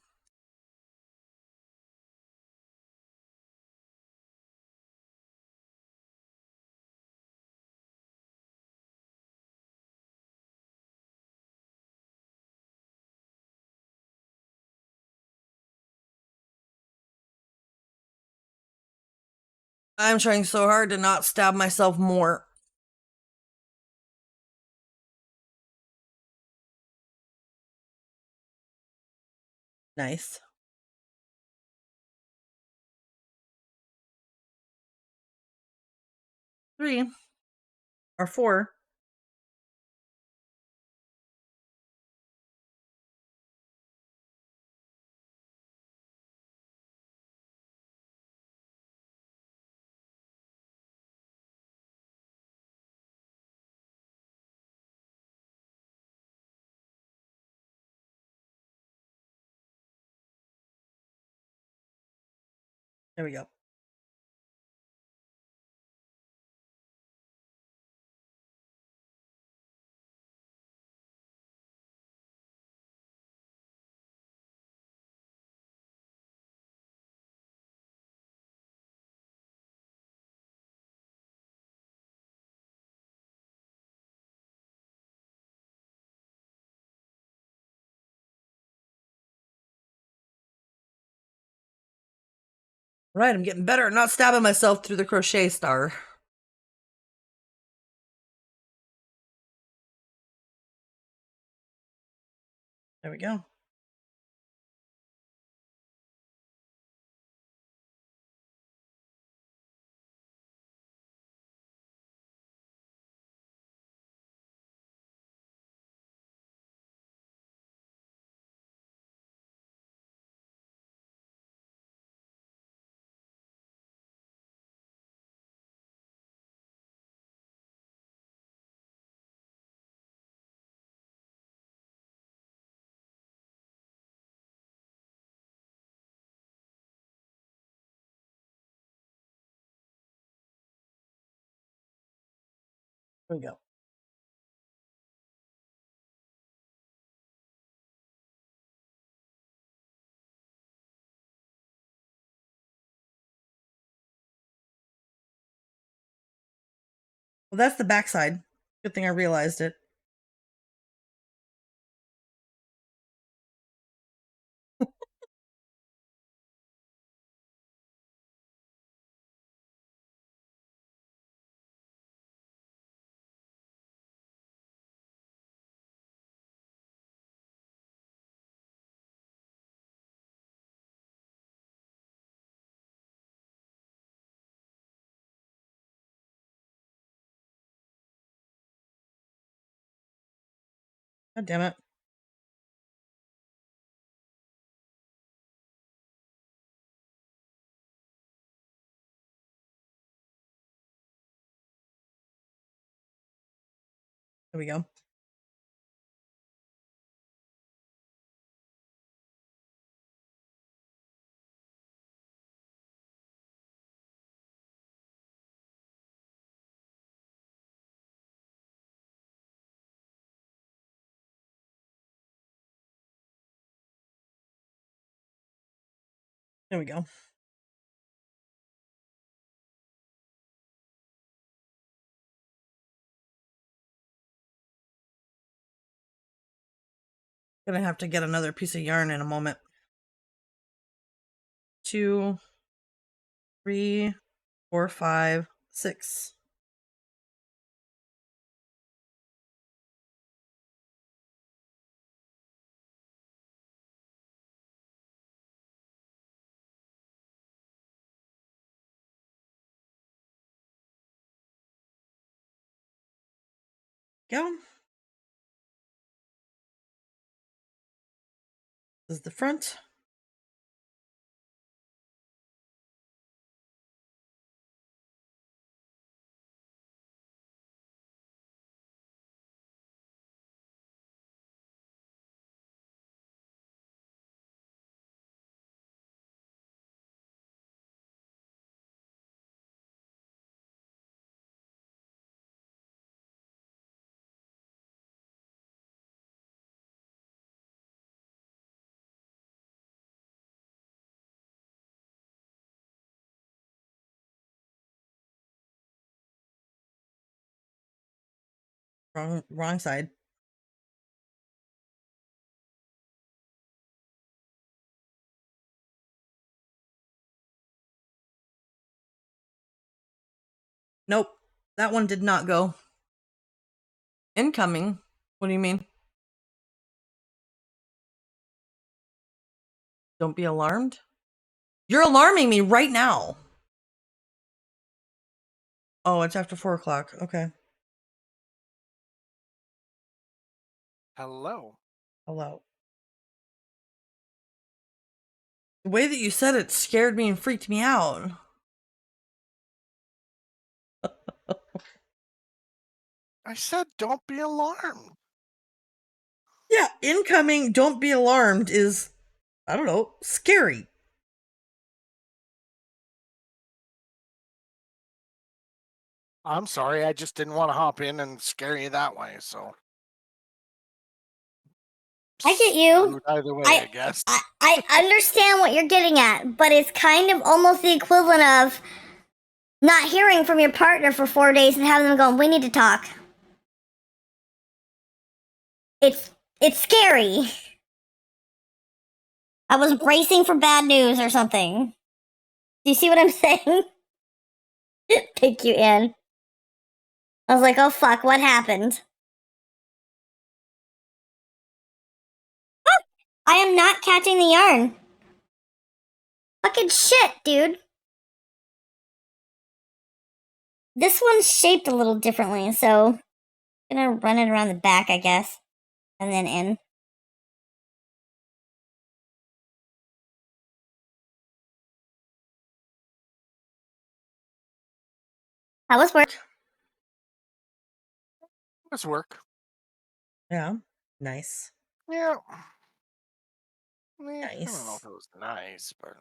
I'm trying so hard to not stab myself more. Nice. 3 or 4. There we go. Right, I'm getting better at not stabbing myself through the crochet star. There we go. Here we go. Well, that's the backside. Good thing I realized it. God damn it. There we go. There we go. Gonna have to get another piece of yarn in a moment. 2, 3, 4, 5, 6. Go. This is the front. Wrong side. Nope. That one did not go. Incoming? What do you mean? Don't be alarmed? You're alarming me right now. Oh, it's after 4 o'clock. Okay. Hello. Hello. The way that you said it scared me and freaked me out. I said don't be alarmed. Yeah, incoming, don't be alarmed is, I don't know, scary. I'm sorry, I just didn't want to hop in and scare you that way, so. I get you. Screwed either way, I guess. I understand what you're getting at, but it's kind of almost the equivalent of not hearing from your partner for 4 days and having them going, we need to talk. It's scary. I was bracing for bad news or something. Do you see what I'm saying? Thank you, Anne. I was like, oh fuck, what happened? Oh, I am not catching the yarn. Fucking shit, dude. This one's shaped a little differently, so I'm gonna run it around the back, I guess, and then in. How was work? This work. Yeah. Nice. Yeah. I don't know Nice. if it was nice, but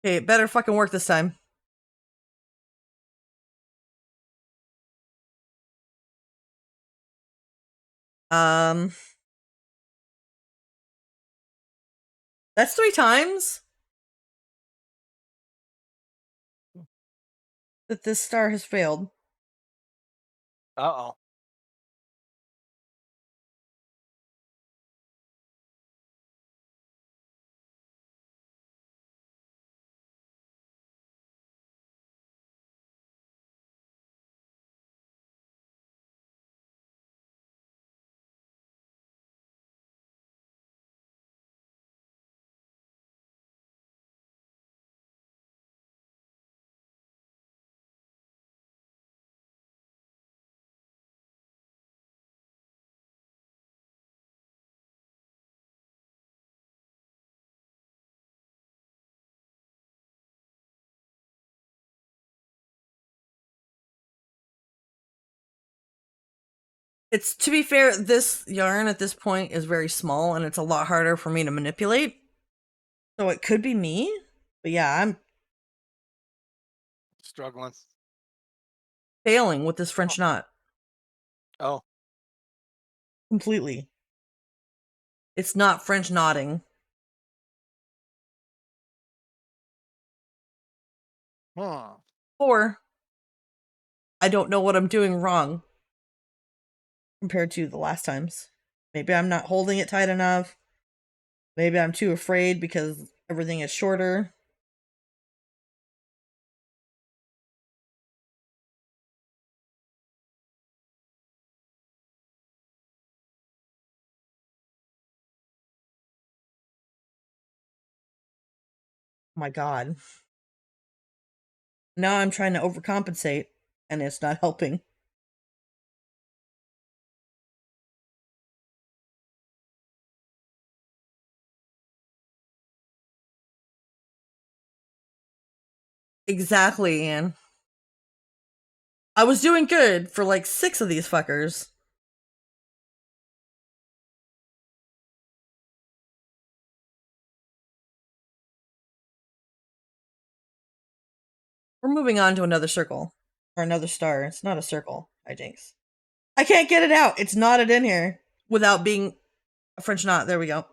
Okay, it better fucking work this time. That's 3 times that this star has failed. Uh-oh. It's, to be fair, this yarn at this point is very small and it's a lot harder for me to manipulate. So it could be me. But yeah, I'm Struggling. failing with this French knot Oh. completely. It's not French knotting. Or I don't know what I'm doing wrong compared to the last times. Maybe I'm not holding it tight enough. Maybe I'm too afraid because everything is shorter. Oh my god. Now I'm trying to overcompensate and it's not helping. Exactly, Ian. I was doing good for like 6 of these fuckers. We're moving on to another circle. Or another star. It's not a circle. Hijinks. I can't get it out. It's knotted in here without being a French knot. There we go.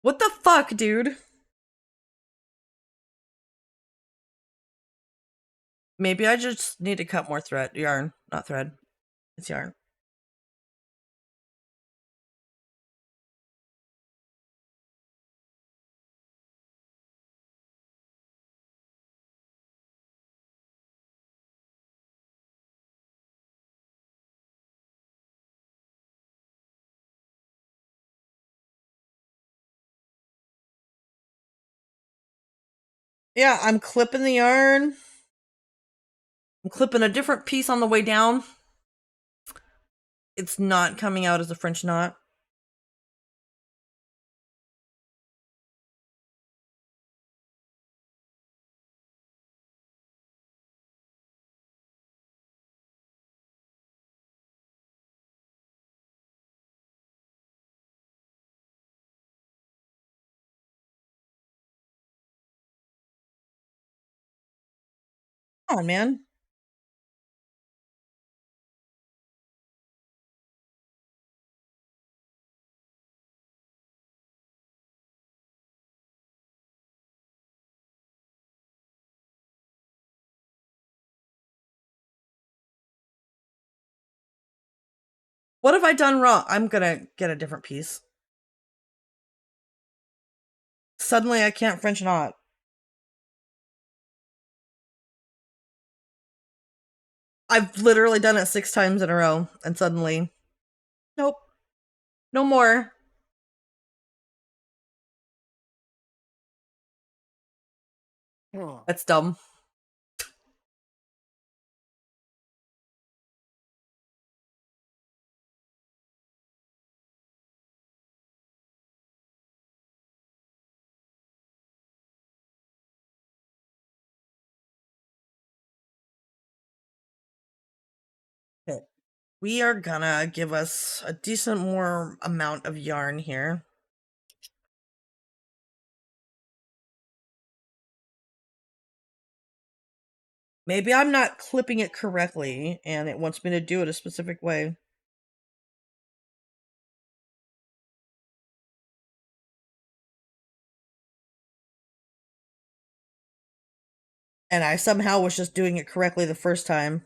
What the fuck, dude? Maybe I just need to cut more thread. Yarn. Not thread. It's yarn. Yeah, I'm clipping the yarn. I'm clipping a different piece on the way down. It's not coming out as a French knot. Come on, man. What have I done wrong? I'm gonna get a different piece. Suddenly I can't French knot. I've literally done it 6 times in a row, and suddenly, nope, no more. That's dumb. Okay. We are gonna give us a decent more amount of yarn here. Maybe I'm not clipping it correctly and it wants me to do it a specific way. And I somehow was just doing it correctly the first time.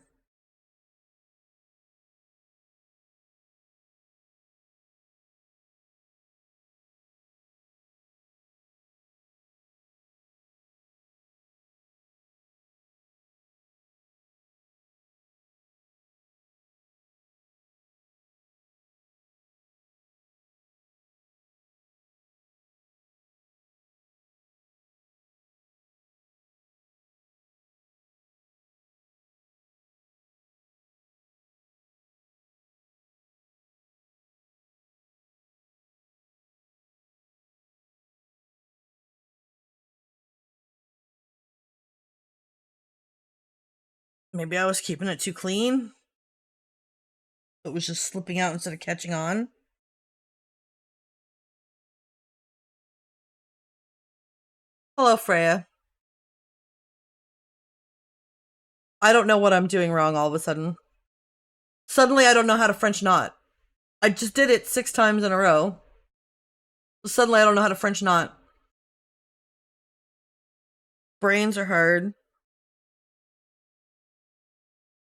Maybe I was keeping it too clean. It was just slipping out instead of catching on. Hello, Freya. I don't know what I'm doing wrong all of a sudden. Suddenly, I don't know how to French knot. I just did it 6 times in a row. Suddenly, I don't know how to French knot. Brains are hard.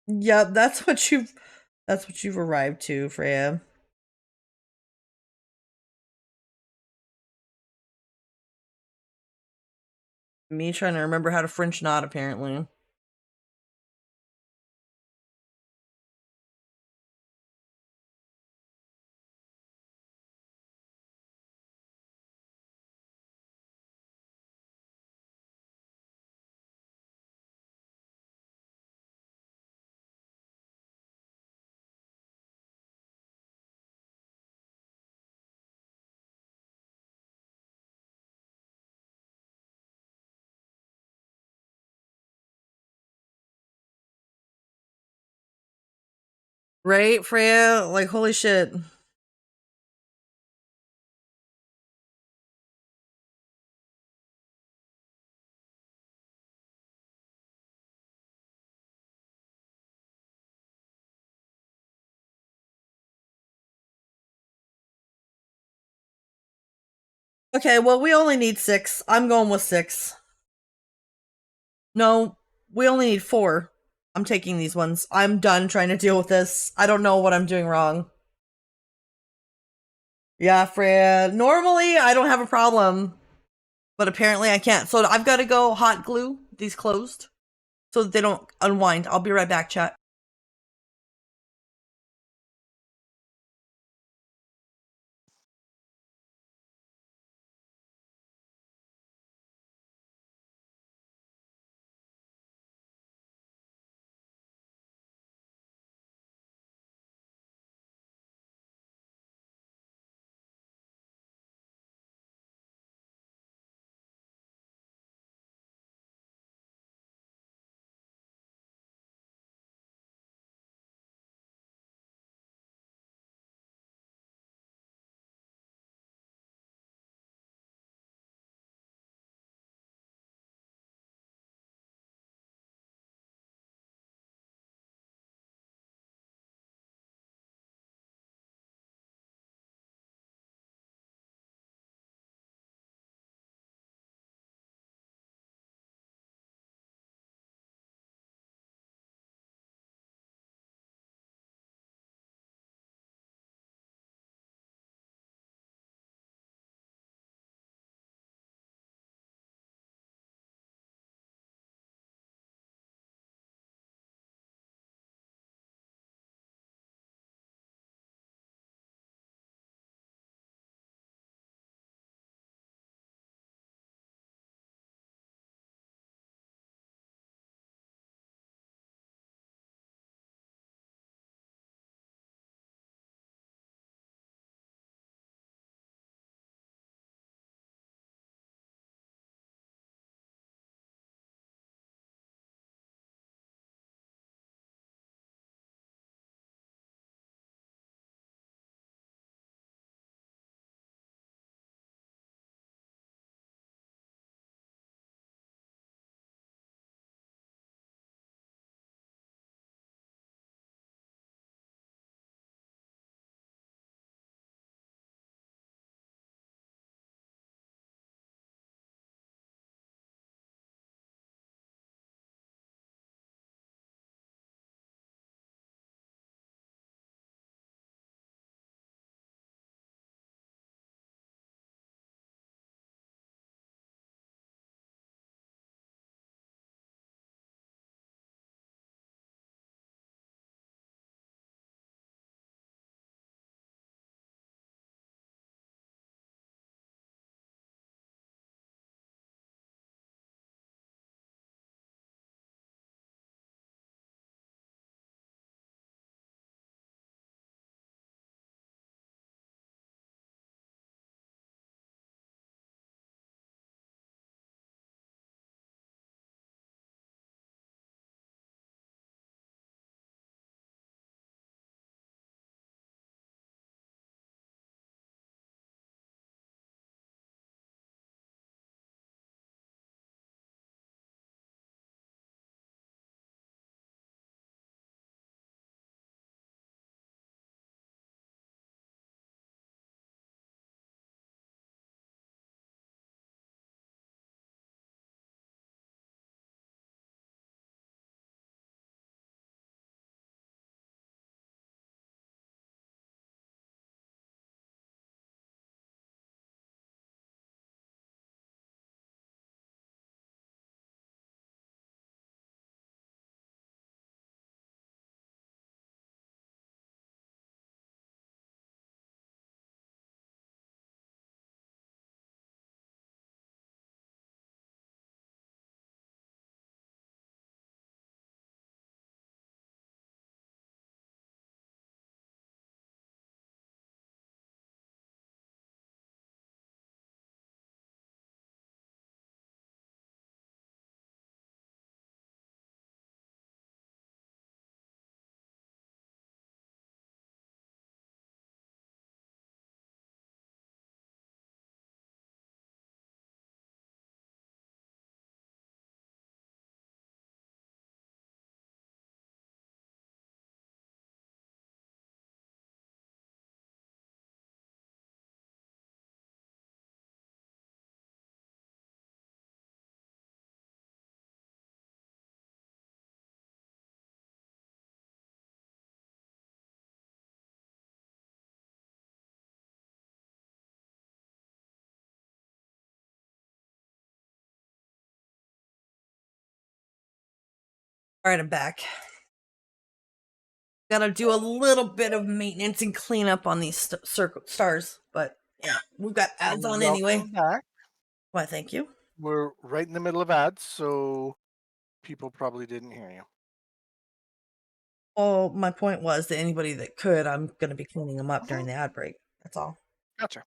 Yep, that's what you've arrived to, Freya. Me trying to remember how to French knot, apparently. Right, Freya? Like, holy shit. Okay, well, we only need 6. I'm going with 6. No, we only need 4. I'm taking these ones. I'm done trying to deal with this. I don't know what I'm doing wrong. Yeah, Freya. Normally, I don't have a problem. But apparently I can't. So I've got to go hot glue these closed so that they don't unwind. I'll be right back, chat. All right, I'm back. Gotta do a little bit of maintenance and cleanup on these stars, but yeah, we've got ads on anyway. Welcome back. Why, thank you. We're right in the middle of ads, so people probably didn't hear you. Oh, my point was that anybody that could, I'm gonna be cleaning them up during the ad break. That's all. Gotcha.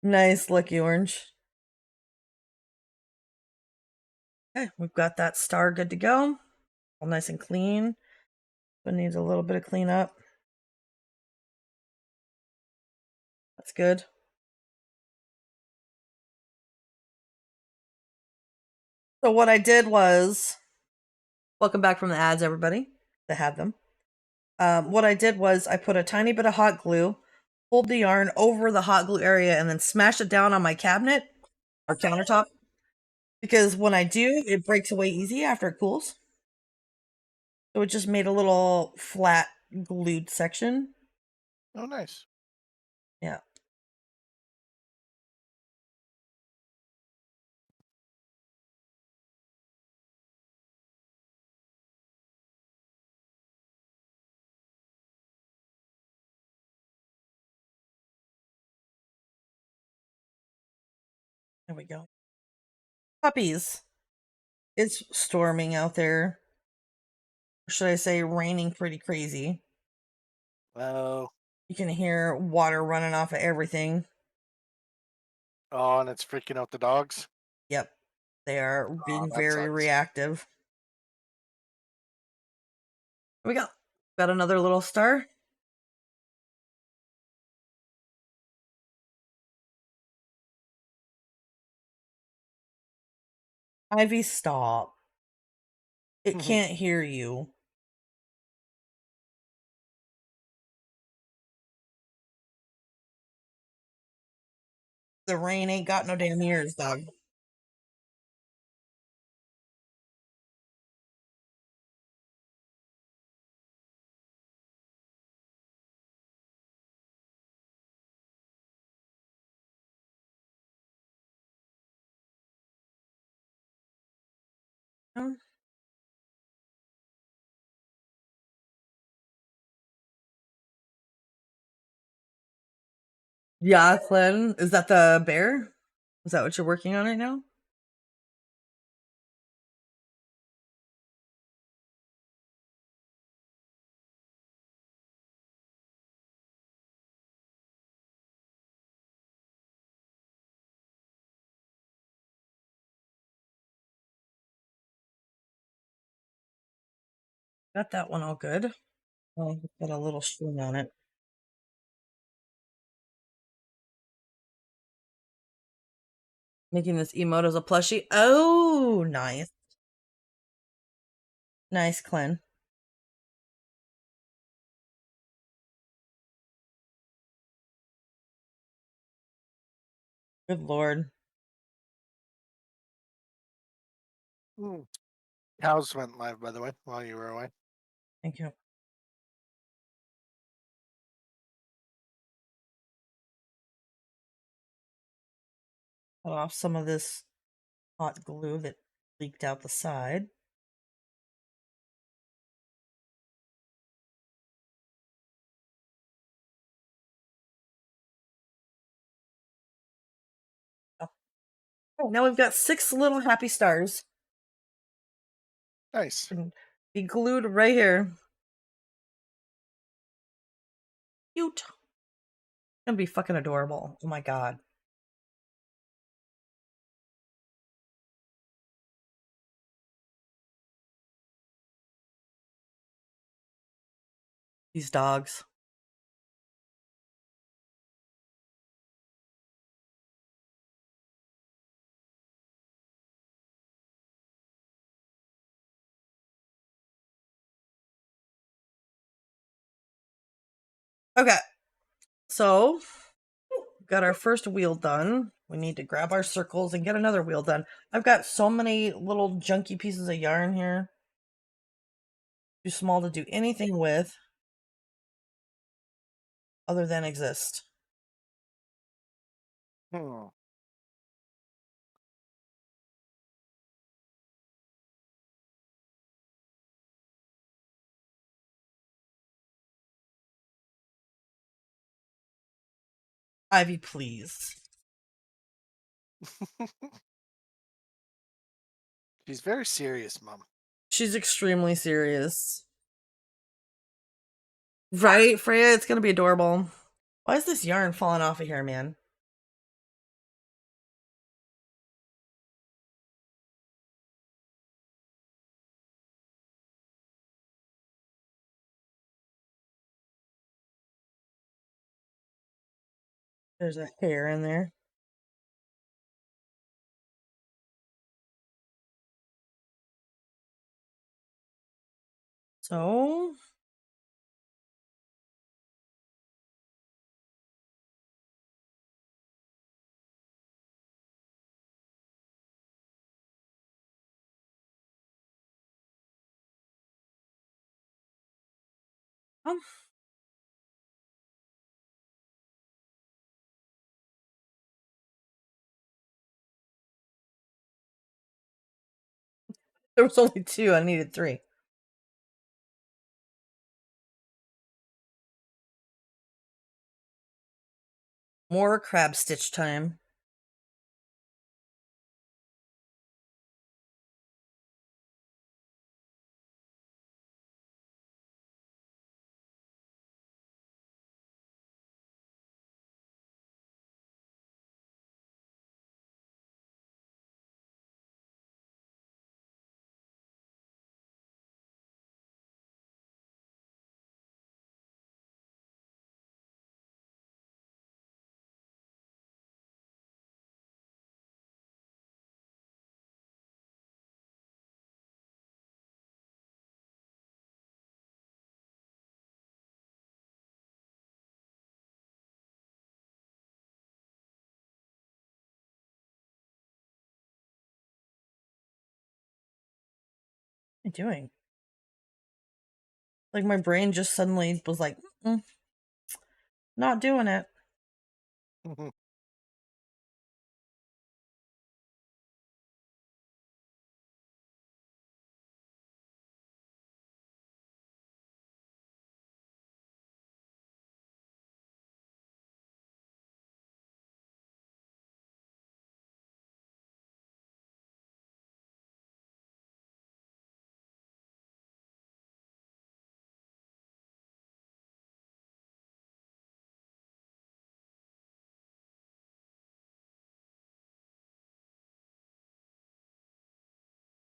Nice, Lucky Orange. Okay, we've got that star good to go. All nice and clean. But needs a little bit of cleanup. That's good. So what I did was, welcome back from the ads, everybody that had them. What I did was I put a tiny bit of hot glue, pulled the yarn over the hot glue area, and then smashed it down on my cabinet or countertop. Because when I do, it breaks away easy after it cools. So it just made a little flat glued section. Oh, nice. Yeah. There we go. Puppies. It's storming out there. Or should I say raining pretty crazy. Oh, You can hear water running off of everything. and it's freaking out the dogs. Yep. They are being that very sucks. reactive. Here we go. Got another little star. Ivy, stop. It can't hear you. The rain ain't got no damn ears, dog. Um, Yeah, Clem. Is that the bear? Is that what you're working on right now? Got that one all good. Oh, got a little string on it. Making this emote as a plushie. Oh, nice. Nice, Clen. Good lord. Cows went live, by the way, while you were away. Thank you. Cut off some of this hot glue that leaked out the side. Oh, now we've got 6 little happy stars. Nice. And be glued right here. Cute. Gonna be fucking adorable. Oh my god. These dogs. Okay. So, got our first wheel done. We need to grab our circles and get another wheel done. I've got so many little junky pieces of yarn here. Too small to do anything with other than exist. Hmm. Ivy, please. She's very serious, Mom. She's extremely serious. Right, Freya? It's gonna be adorable. Why is this yarn falling off of here, man? There's a hair in there. So, um, there was only two. I needed three. More crab stitch time. What am I doing? Like my brain just suddenly was like, not doing it.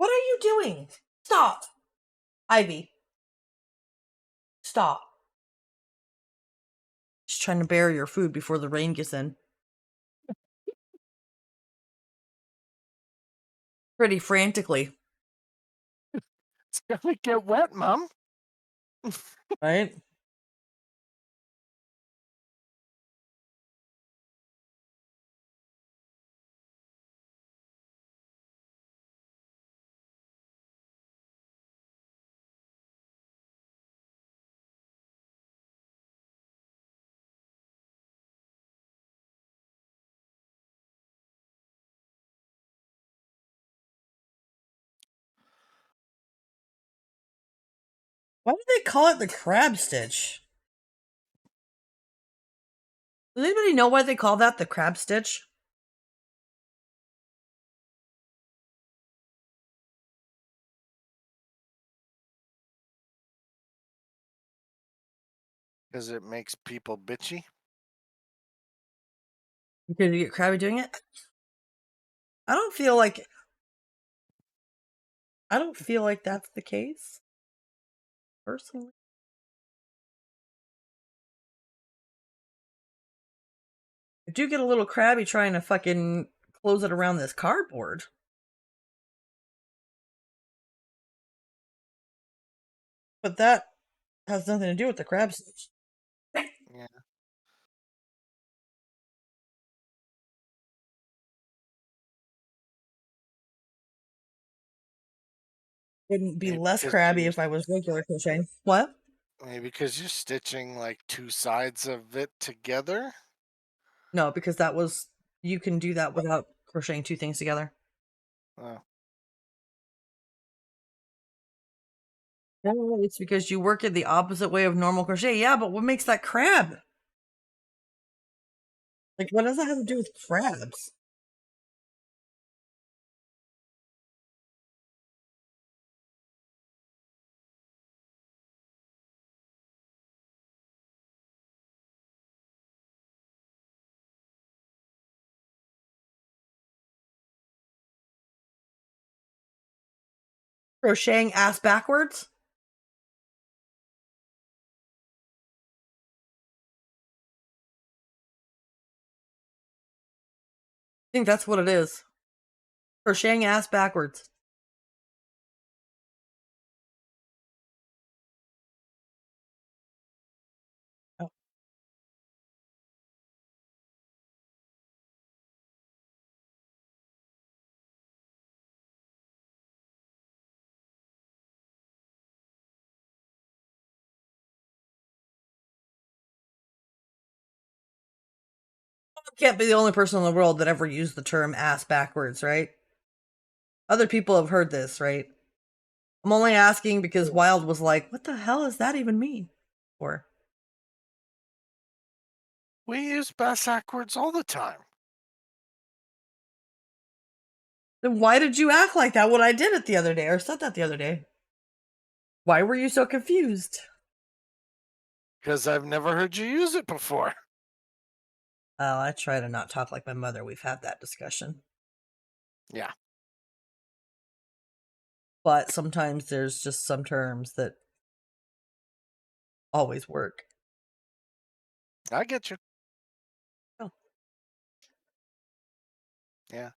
What are you doing? Stop. Ivy. Stop. Just trying to bury your food before the rain gets in. Pretty frantically, It's gonna get wet, Mom. right? Why do they call it the crab stitch? Does anybody know why they call that the crab stitch? Because it makes people bitchy. Because you get crabby doing it? I don't feel like that's the case. Personally. I do get a little crabby trying to fucking close it around this cardboard. But that has nothing to do with the crab stitch. Yeah. Wouldn't be Maybe less because crabby you if I was regular crocheting. What? maybe because you're stitching like two sides of it together. No, because that was you can do that without crocheting two things together. Oh, No, it's because you work it the opposite way of normal crochet. Yeah, but what makes that crab? Like, what does that have to do with crabs? Crocheting ass backwards? I think that's what it is. Crocheting ass backwards. Oh. Can't be the only person in the world that ever used the term ass backwards, right? Other people have heard this, right? I'm only asking because Wild was like, what the hell does that even mean? Or we use backwards all the time. then why did you act like that when I did it the other day or said that the other day? Why were you so confused? Because I've never heard you use it before. Oh, I try to not talk like my mother. We've had that discussion. Yeah. But sometimes there's just some terms that always work. I get you. Oh. Yeah.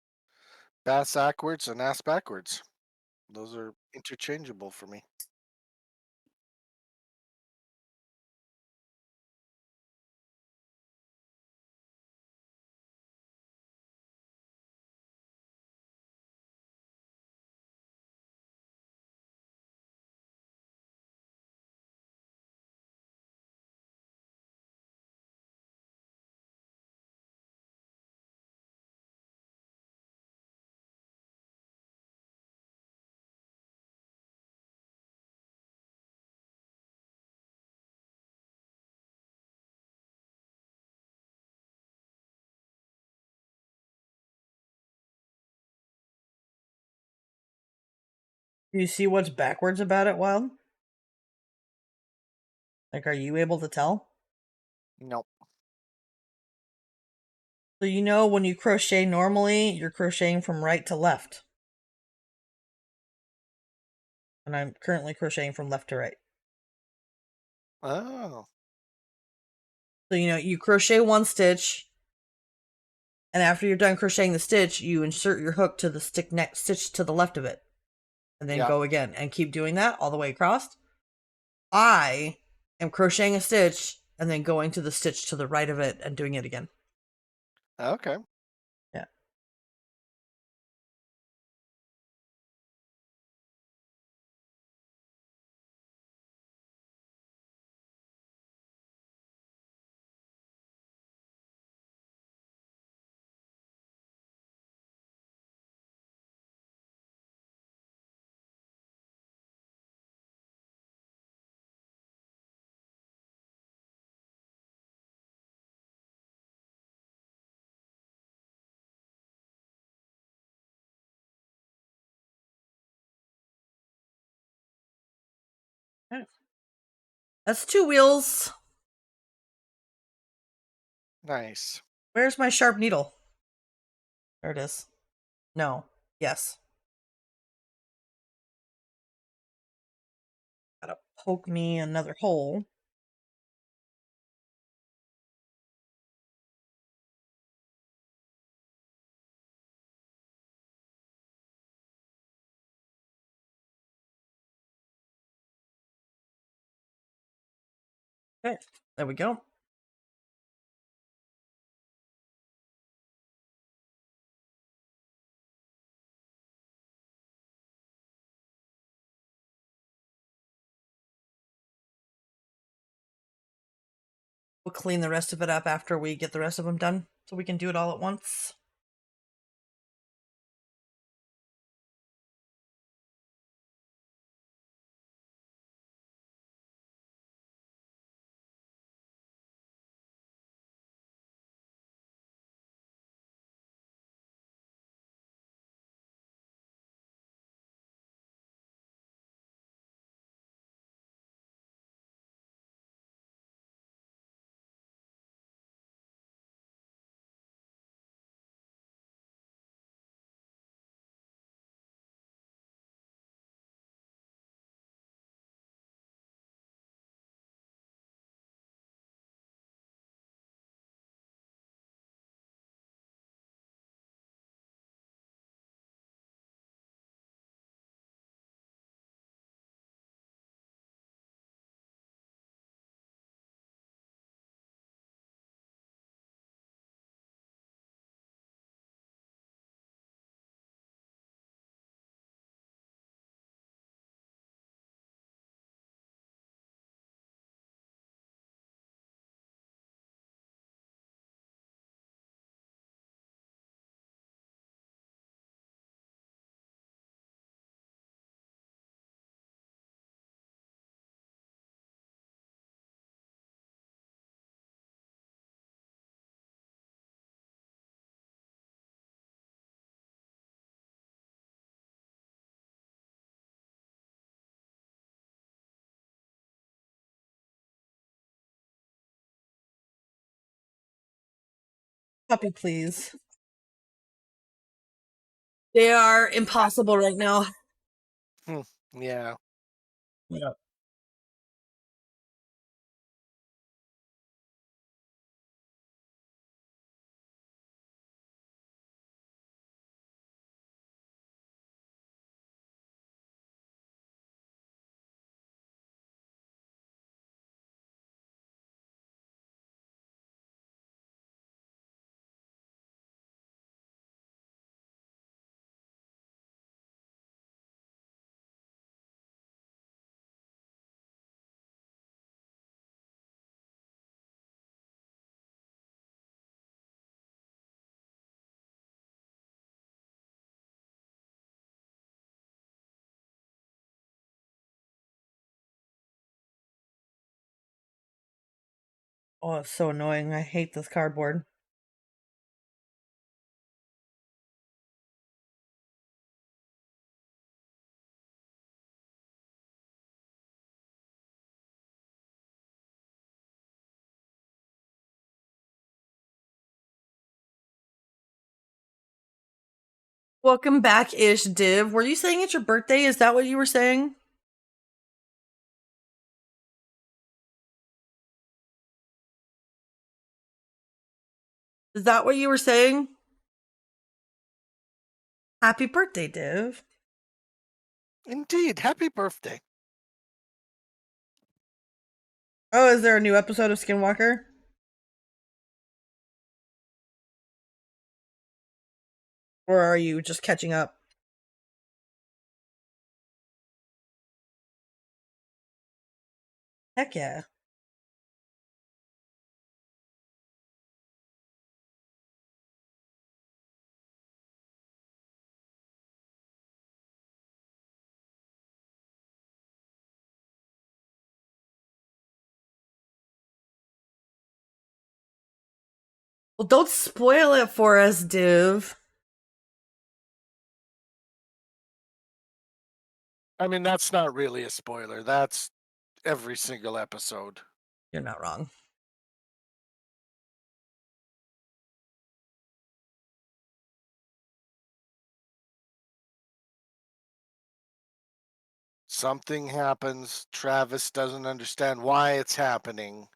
Backwards and ass backwards. Those are interchangeable for me. You see what's backwards about it, Wild? Like, are you able to tell? Nope. So you know when you crochet normally, you're crocheting from right to left. And I'm currently crocheting from left to right. Oh. So you know, you crochet one stitch, and after you're done crocheting the stitch, you insert your hook to the stitch to the left of it. And then Yeah. go again and keep doing that all the way across. I am crocheting a stitch and then going to the stitch to the right of it and doing it again. Okay. Yeah. That's 2 wheels. Nice. Where's my sharp needle? There it is. No. Yes. Gotta poke me another hole. Okay. There we go. We'll clean the rest of it up after we get the rest of them done, so we can do it all at once. Puppy, please. They are impossible right now. Yeah. Yeah. Oh, it's so annoying. I hate this cardboard. Welcome back, Ish Div. Were you saying it's your birthday? Is that what you were saying? Is that what you were saying? Happy birthday, Div. Indeed. Happy birthday. Oh, is there a new episode of Skinwalker? Or are you just catching up? Heck yeah. Well, don't spoil it for us, Div. I mean, that's not really a spoiler. That's every single episode. You're not wrong. Something happens. Travis doesn't understand why it's happening.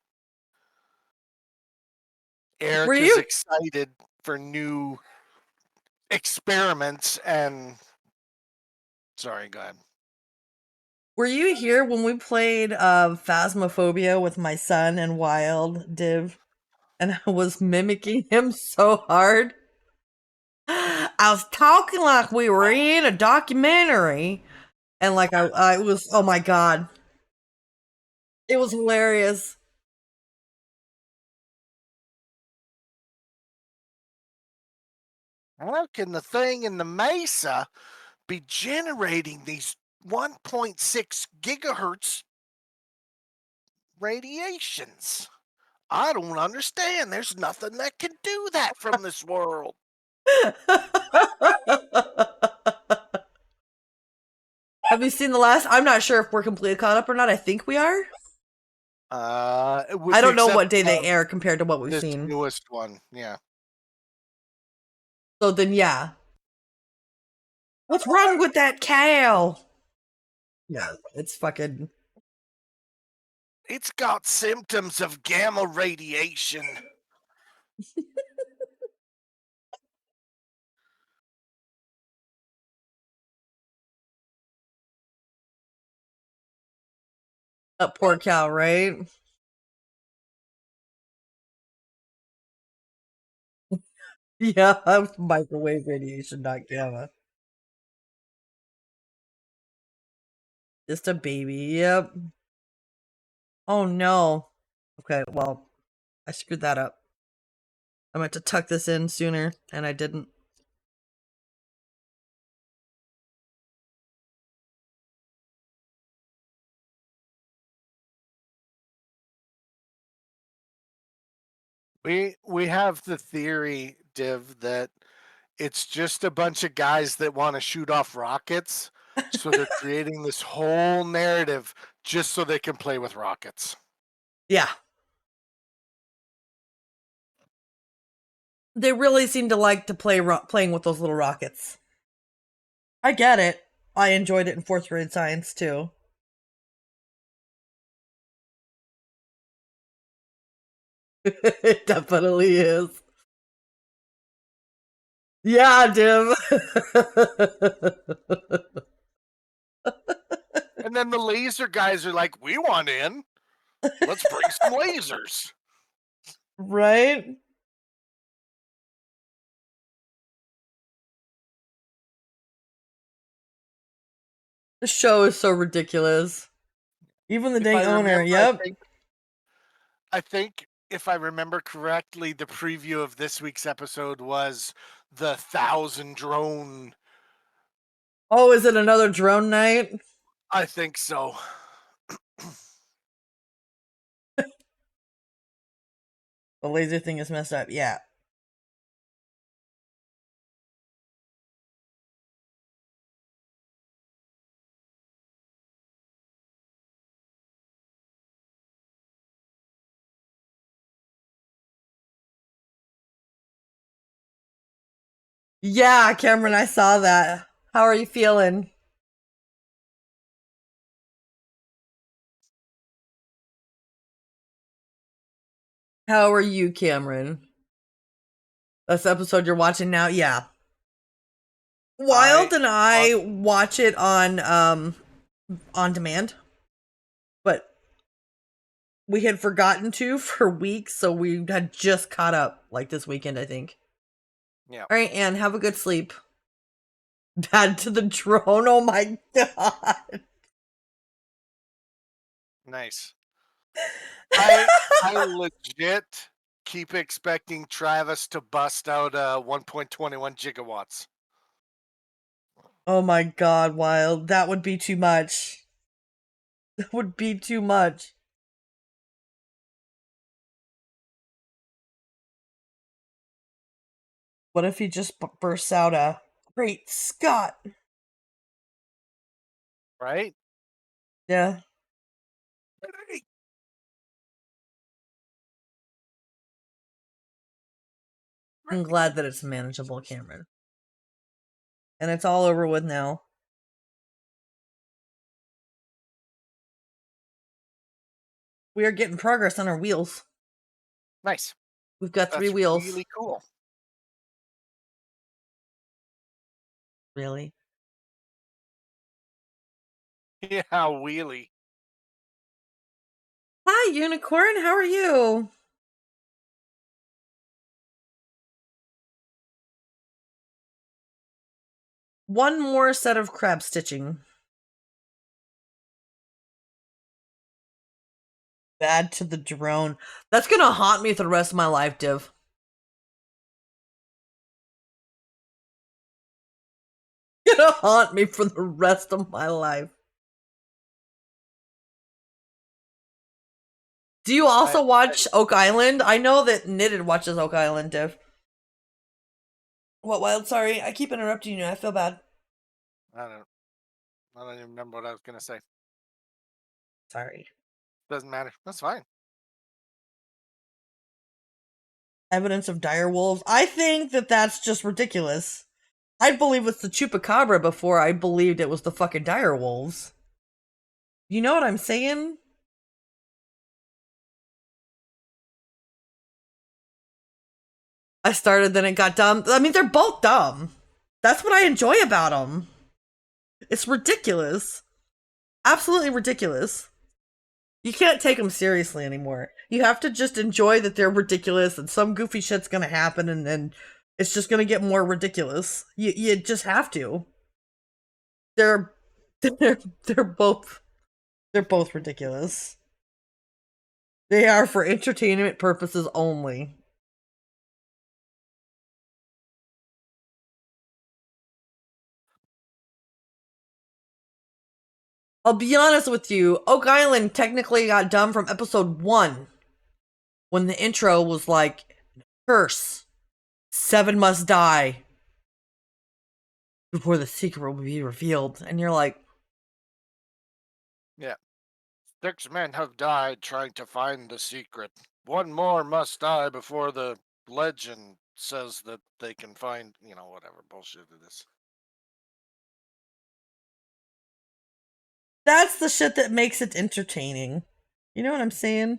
Eric Were is you- excited for new experiments and. Sorry, go ahead. Were you here when we played Phasmophobia with my son and Wild, Div? And I was mimicking him so hard. I was talking like we were in a documentary. And like I was, oh my god. It was hilarious. How can the thing in the Mesa be generating these 1.6 gigahertz radiations? I don't understand. There's nothing that can do that from this world. Have you seen the last? I'm not sure if we're completely caught up or not. I think we are. With I the don't know what exception day they of air compared to what we've this seen. newest one. Yeah. So then, yeah. What's wrong with that cow? Yeah, it's fucking. It's got symptoms of gamma radiation. That poor cow, right? Yeah, microwave radiation, not gamma. Just a baby. Yep. Oh no. Okay, well, I screwed that up. I meant to tuck this in sooner, and I didn't. We have the theory, Div, that it's just a bunch of guys that want to shoot off rockets. So they're creating this whole narrative just so they can play with rockets. Yeah. They really seem to like to playing with those little rockets. I get it. I enjoyed it in 4th grade science too. It definitely is. Yeah, Dim. And then the laser guys are like, we want in. Let's bring some lasers. Right? The show is so ridiculous. Even the If dang I owner, remember, yep. I think if I remember correctly, the preview of this week's episode was the 1,000 drone. Oh, is it another drone night? I think so. The laser thing is messed up. Yeah. Yeah, Cameron, I saw that. How are you feeling? How are you, Cameron? That's the episode you're watching now? Yeah. Wild and I watch it on demand. But we had forgotten to for weeks, so we had just caught up like this weekend, I think. Yeah. All right, Anne, have a good sleep. Bad to the drone. Oh my god. Nice. I legit keep expecting Travis to bust out 1.21 gigawatts. Oh my god, Wild. That would be too much. That would be too much. What if he just bursts out a Great Scott? Right? Yeah. I'm glad that it's manageable, Cameron. And it's all over with now. We are getting progress on our wheels. Nice. We've got 3 That's wheels. really cool. Really? Yeah, wheelie. Hi, Unicorn. How are you? One more set of crab stitching. Bad to the drone. That's gonna haunt me for the rest of my life, Div. haunt me for the rest of my life. Do you also watch Oak Island? I know that Knitted watches Oak Island, Div. What, Wild? Sorry, I keep interrupting you. I feel bad. I don't even remember what I was gonna say. Sorry. Doesn't matter. That's fine. Evidence of dire wolves. I think that that's just ridiculous. I'd believe it's the chupacabra before I believed it was the fucking dire wolves. You know what I'm saying? I started, then it got dumb. I mean, they're both dumb. That's what I enjoy about them. It's ridiculous. Absolutely ridiculous. You can't take them seriously anymore. You have to just enjoy that they're ridiculous and some goofy shit's gonna happen and then it's just gonna get more ridiculous. You just have to. They're both ridiculous. They are for entertainment purposes only. I'll be honest with you, Oak Island technically got done from episode 1 when the intro was like, curse, 7 must die before the secret will be revealed. And you're like, Yeah. 6 men have died trying to find the secret. 1 more must die before the legend says that they can find, whatever bullshit it is. that's the shit that makes it entertaining. You know what I'm saying?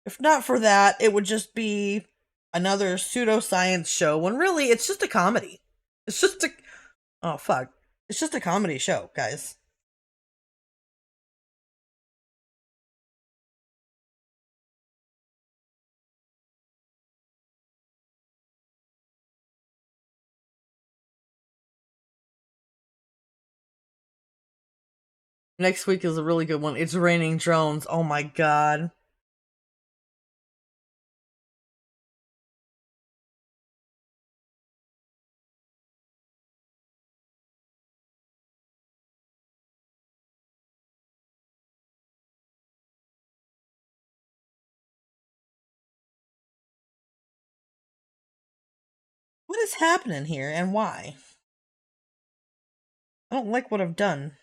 If not for that, it would just be another pseudoscience show when really it's just a comedy. It's just a. Oh, fuck. It's just a comedy show, guys. Next week is a really good one. It's raining drones. Oh my god. What is happening here and why? I don't like what I've done.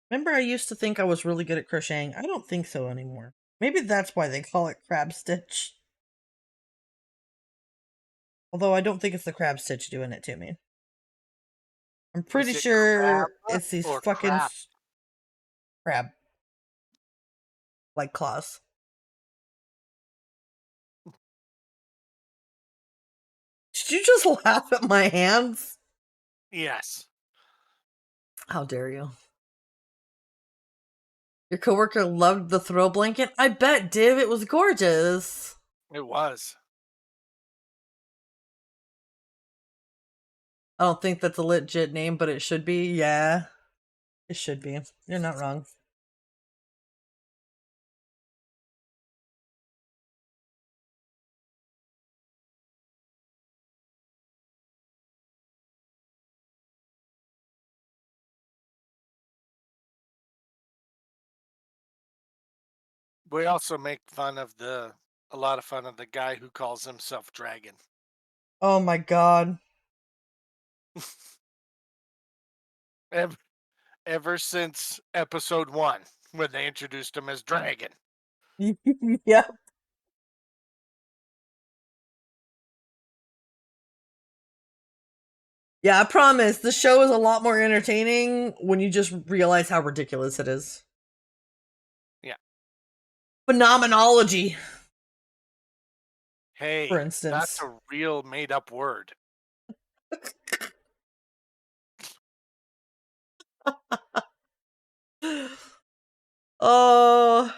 Remember I used to think I was really good at crocheting? I don't think so anymore. Maybe that's why they call it crab stitch. Although I don't think it's the crab stitch doing it to me. I'm pretty Is it sure crab it's these or fucking crap? crab. Like claws. Did you just laugh at my hands? Yes. How dare you? Your coworker loved the throw blanket? I bet, Div, it was gorgeous. It was. I don't think that's a legit name, but it should be. Yeah. It should be. You're not wrong. We also make a lot of fun of the guy who calls himself Dragon. Oh my god. Ever since episode 1, when they introduced him as Dragon. Yeah. Yeah, I promise. The show is a lot more entertaining when you just realize how ridiculous it is. Yeah. Phenomenology, Hey, for instance. that's a real made-up word. Oh.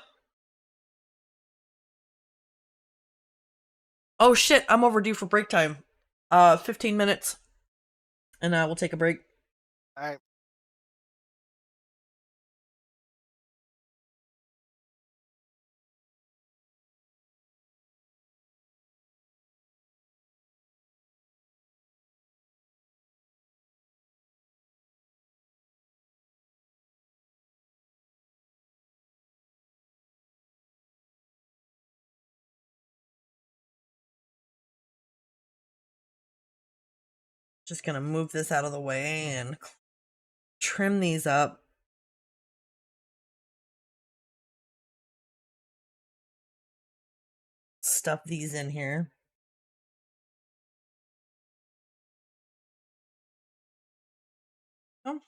Oh shit, I'm overdue for break time. 15 minutes. And we'll take a break. All right. Just gonna move this out of the way and trim these up. Stuff these in here. Oh.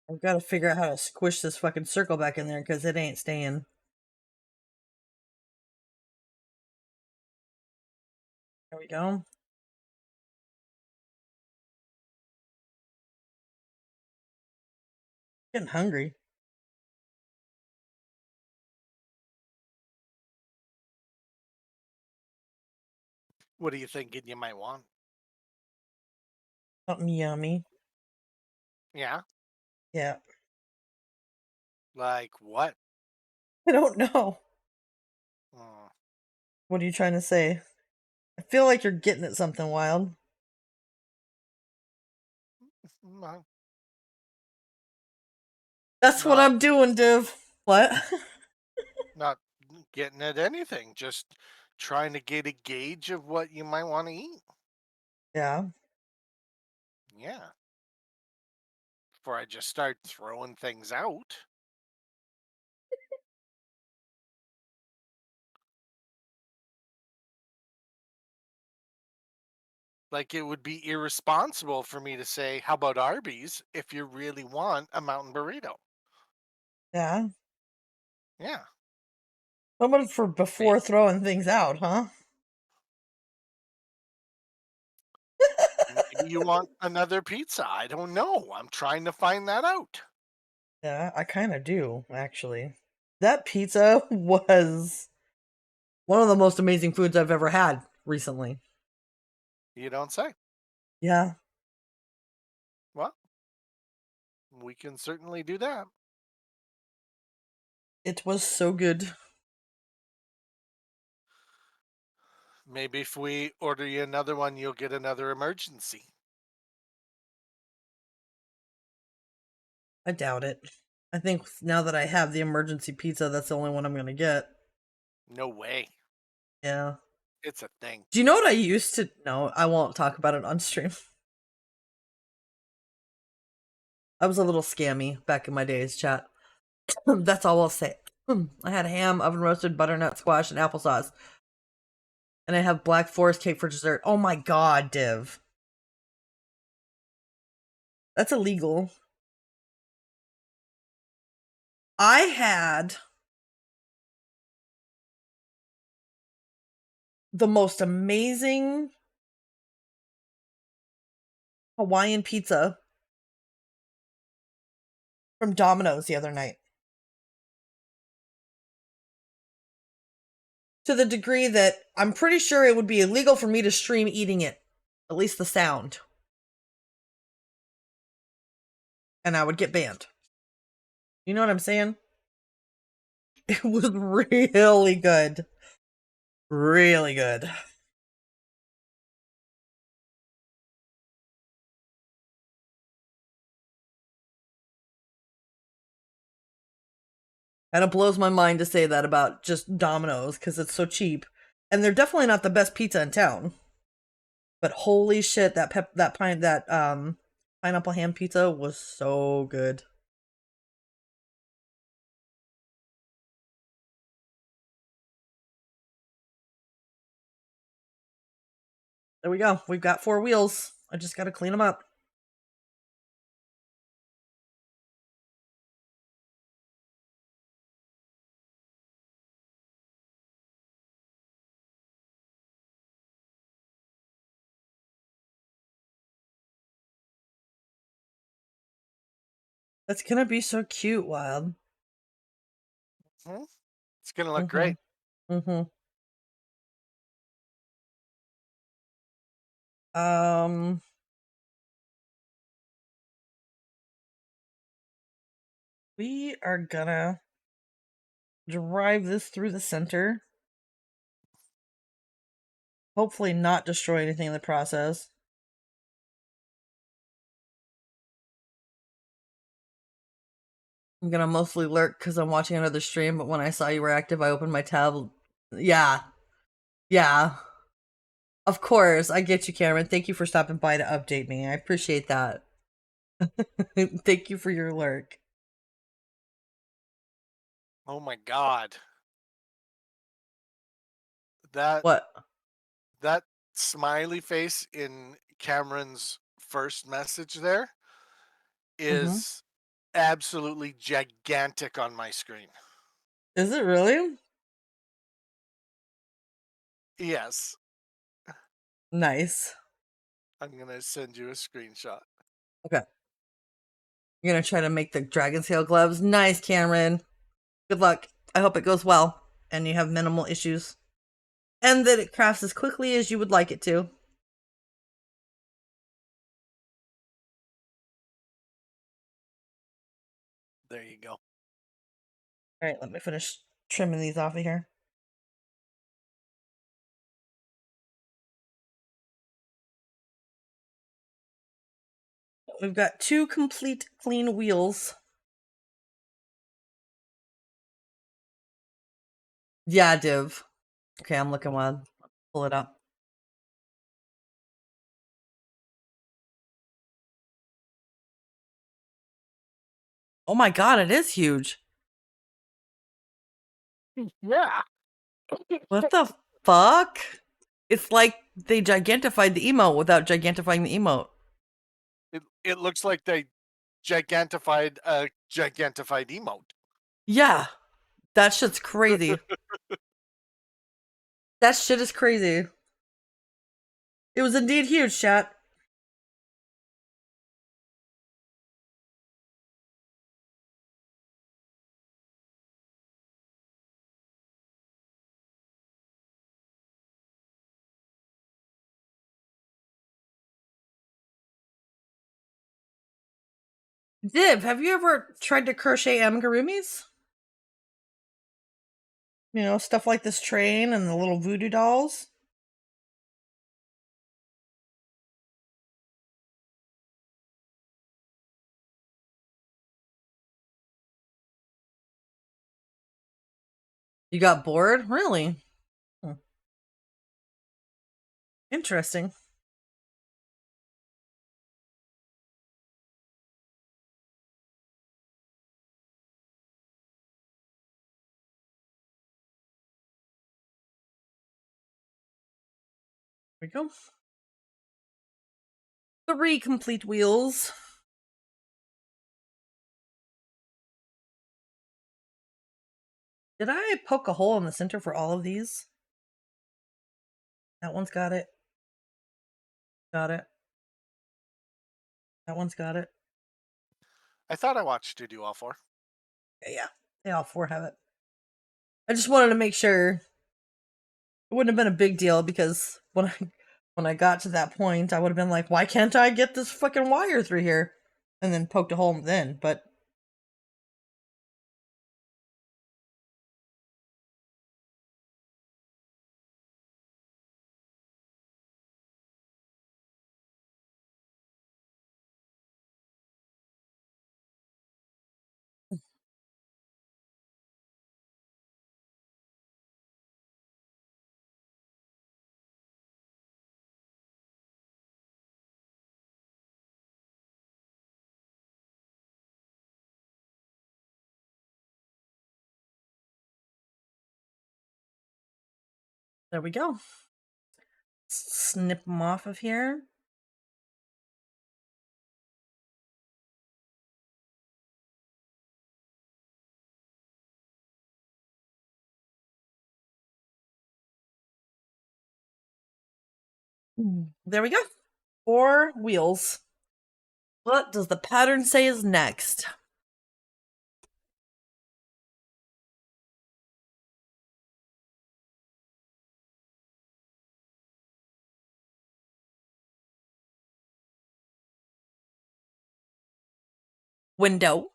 I've got to figure out how to squish this fucking circle back in there because it ain't staying. There we go. Getting hungry. What are you thinking you might want? Something yummy. Yeah? Yeah. Like what? I don't know. Hmm. What are you trying to say? I feel like you're getting at something wild. Well, That's what Not- I'm doing, Div. What? not getting at anything. Just trying to get a gauge of what you might want to eat. Yeah. Yeah. Before I just start throwing things out. Like it would be irresponsible for me to say, "How about Arby's?" if you really want a mountain burrito. Yeah. Yeah. What about for before throwing things out, huh? Maybe you want another pizza. I don't know. I'm trying to find that out. Yeah, I kind of do, actually. That pizza was one of the most amazing foods I've ever had recently. You don't say. Yeah. Well, we can certainly do that. It was so good. Maybe if we order you another one, you'll get another emergency. I doubt it. I think now that I have the emergency pizza, that's the only one I'm going to get. No way. Yeah. It's a thing. Do you know what I used to? No, I won't talk about it on stream. I was a little scammy back in my days, chat. That's all I'll say. I had ham, oven roasted, butternut squash, and applesauce. And I have black forest cake for dessert. Oh my god, Div. That's illegal. I had the most amazing Hawaiian pizza from Domino's the other night. To the degree that I'm pretty sure it would be illegal for me to stream eating it. At least the sound. And I would get banned. You know what I'm saying? It was really good. Really good. And it blows my mind to say that about just Domino's because it's so cheap. And they're definitely not the best pizza in town. But holy shit, that pineapple ham pizza was so good. There we go. We've got 4 wheels. I just got to clean them up. That's gonna be so cute, Wild. Hmm? It's gonna look Mhm. great. Mm-hmm. Um, we are gonna drive this through the center. Hopefully not destroy anything in the process. I'm gonna mostly lurk because I'm watching another stream, but when I saw you were active, I opened my tab. Yeah. Yeah. Of course. I get you, Cameron. Thank you for stopping by to update me. I appreciate that. Thank you for your lurk. Oh my god. That What? that smiley face in Cameron's first message there Mm-hmm. is absolutely gigantic on my screen. Is it really? Yes. Nice. I'm gonna send you a screenshot. Okay. You're gonna try to make the dragon scale gloves. Nice, Cameron. Good luck. I hope it goes well and you have minimal issues. And that it crafts as quickly as you would like it to. There you go. Alright, let me finish trimming these off of here. We've got 2 complete clean wheels. Yeah, div. Okay, I'm looking while I pull it up. Oh my god, it is huge. Yeah. What the fuck? It's like they giganticified the emote without gigantifying the emote. It looks like they gigantified a gigantified emote. Yeah. That shit's crazy. That shit is crazy. It was indeed huge, chat. Div, have you ever tried to crochet amigurumis? You know, stuff like this train and the little voodoo dolls? You got bored? Really? Hmm. Interesting. There we go. 3 complete wheels. Did I poke a hole in the center for all of these? That one's got it. Got it. That one's got it. I thought I watched you do all 4. Yeah, they all 4 have it. I just wanted to make sure. It wouldn't have been a big deal because when I got to that point, I would have been like, why can't I get this fucking wire through here? And then poked a hole then, but there we go. Snip them off of here. There we go. 4 wheels. What does the pattern say is next? window.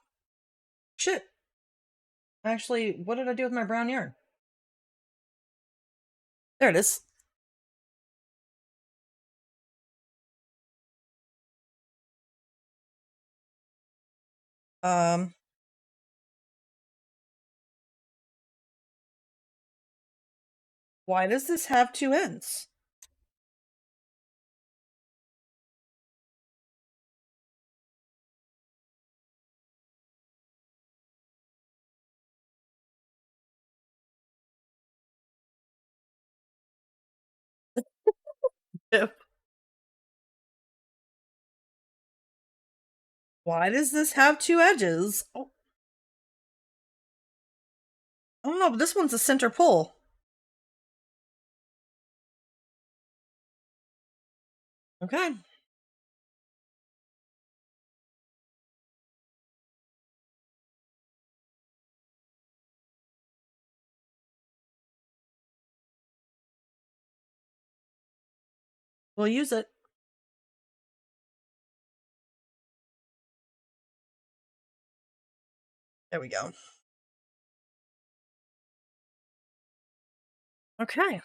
Shit. Actually, what did I do with my brown yarn? There it is. Why does this have two ends? Why does this have two edges? Oh. I don't know, but this one's a center pull. Okay. We'll use it. There we go. Okay.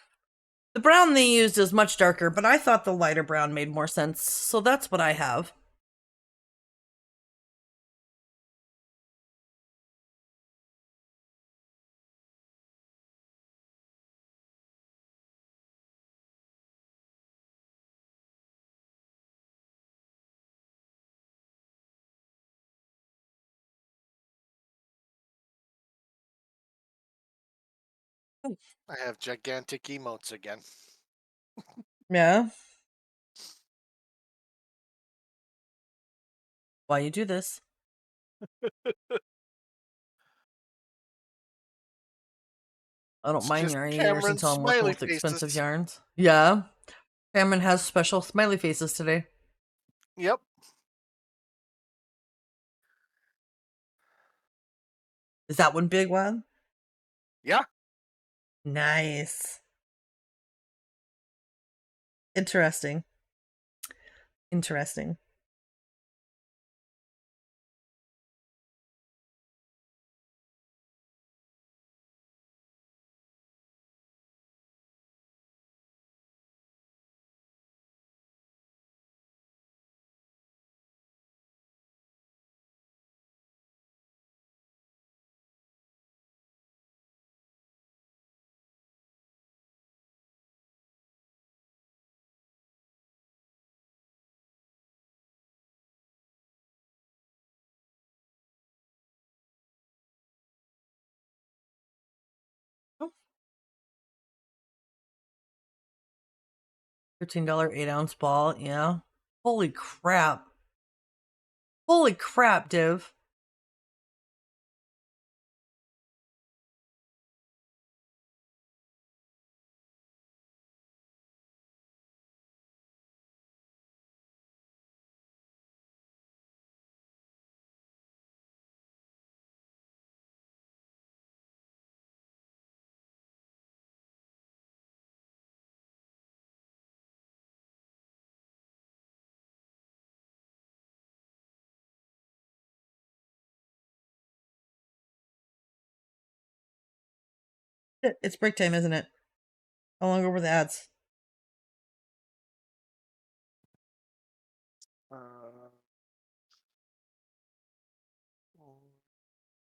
The brown they used is much darker, but I thought the lighter brown made more sense, so that's what I have. I have gigantic emotes again. Yeah. Why you do this? I don't It's mind just yarn eaters Cameron's until I'm working smiley with expensive faces. yarns. Yeah. Cameron has special smiley faces today. Yep. Is that one big one? Yeah. Nice. Interesting. Interesting. $13 8-ounce ball, yeah. Holy crap. Holy crap, Div. It's break time, isn't it? How long over the ads?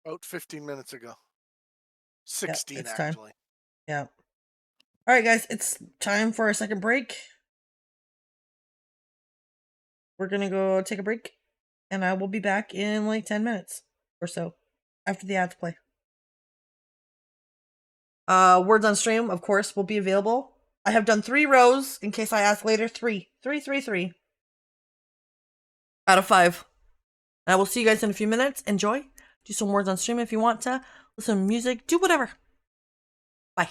About 15 minutes ago. 16, it's time. actually. Yeah. All right, guys, it's time for our second break. We're going to go take a break, and I will be back in like 10 minutes or so after the ads play. Words on stream, of course, will be available. I have done 3 rows in case I ask later. 3 out of 5. I will see you guys in a few minutes. Enjoy. Do some words on stream if you want to. Listen to music. Do whatever. Bye.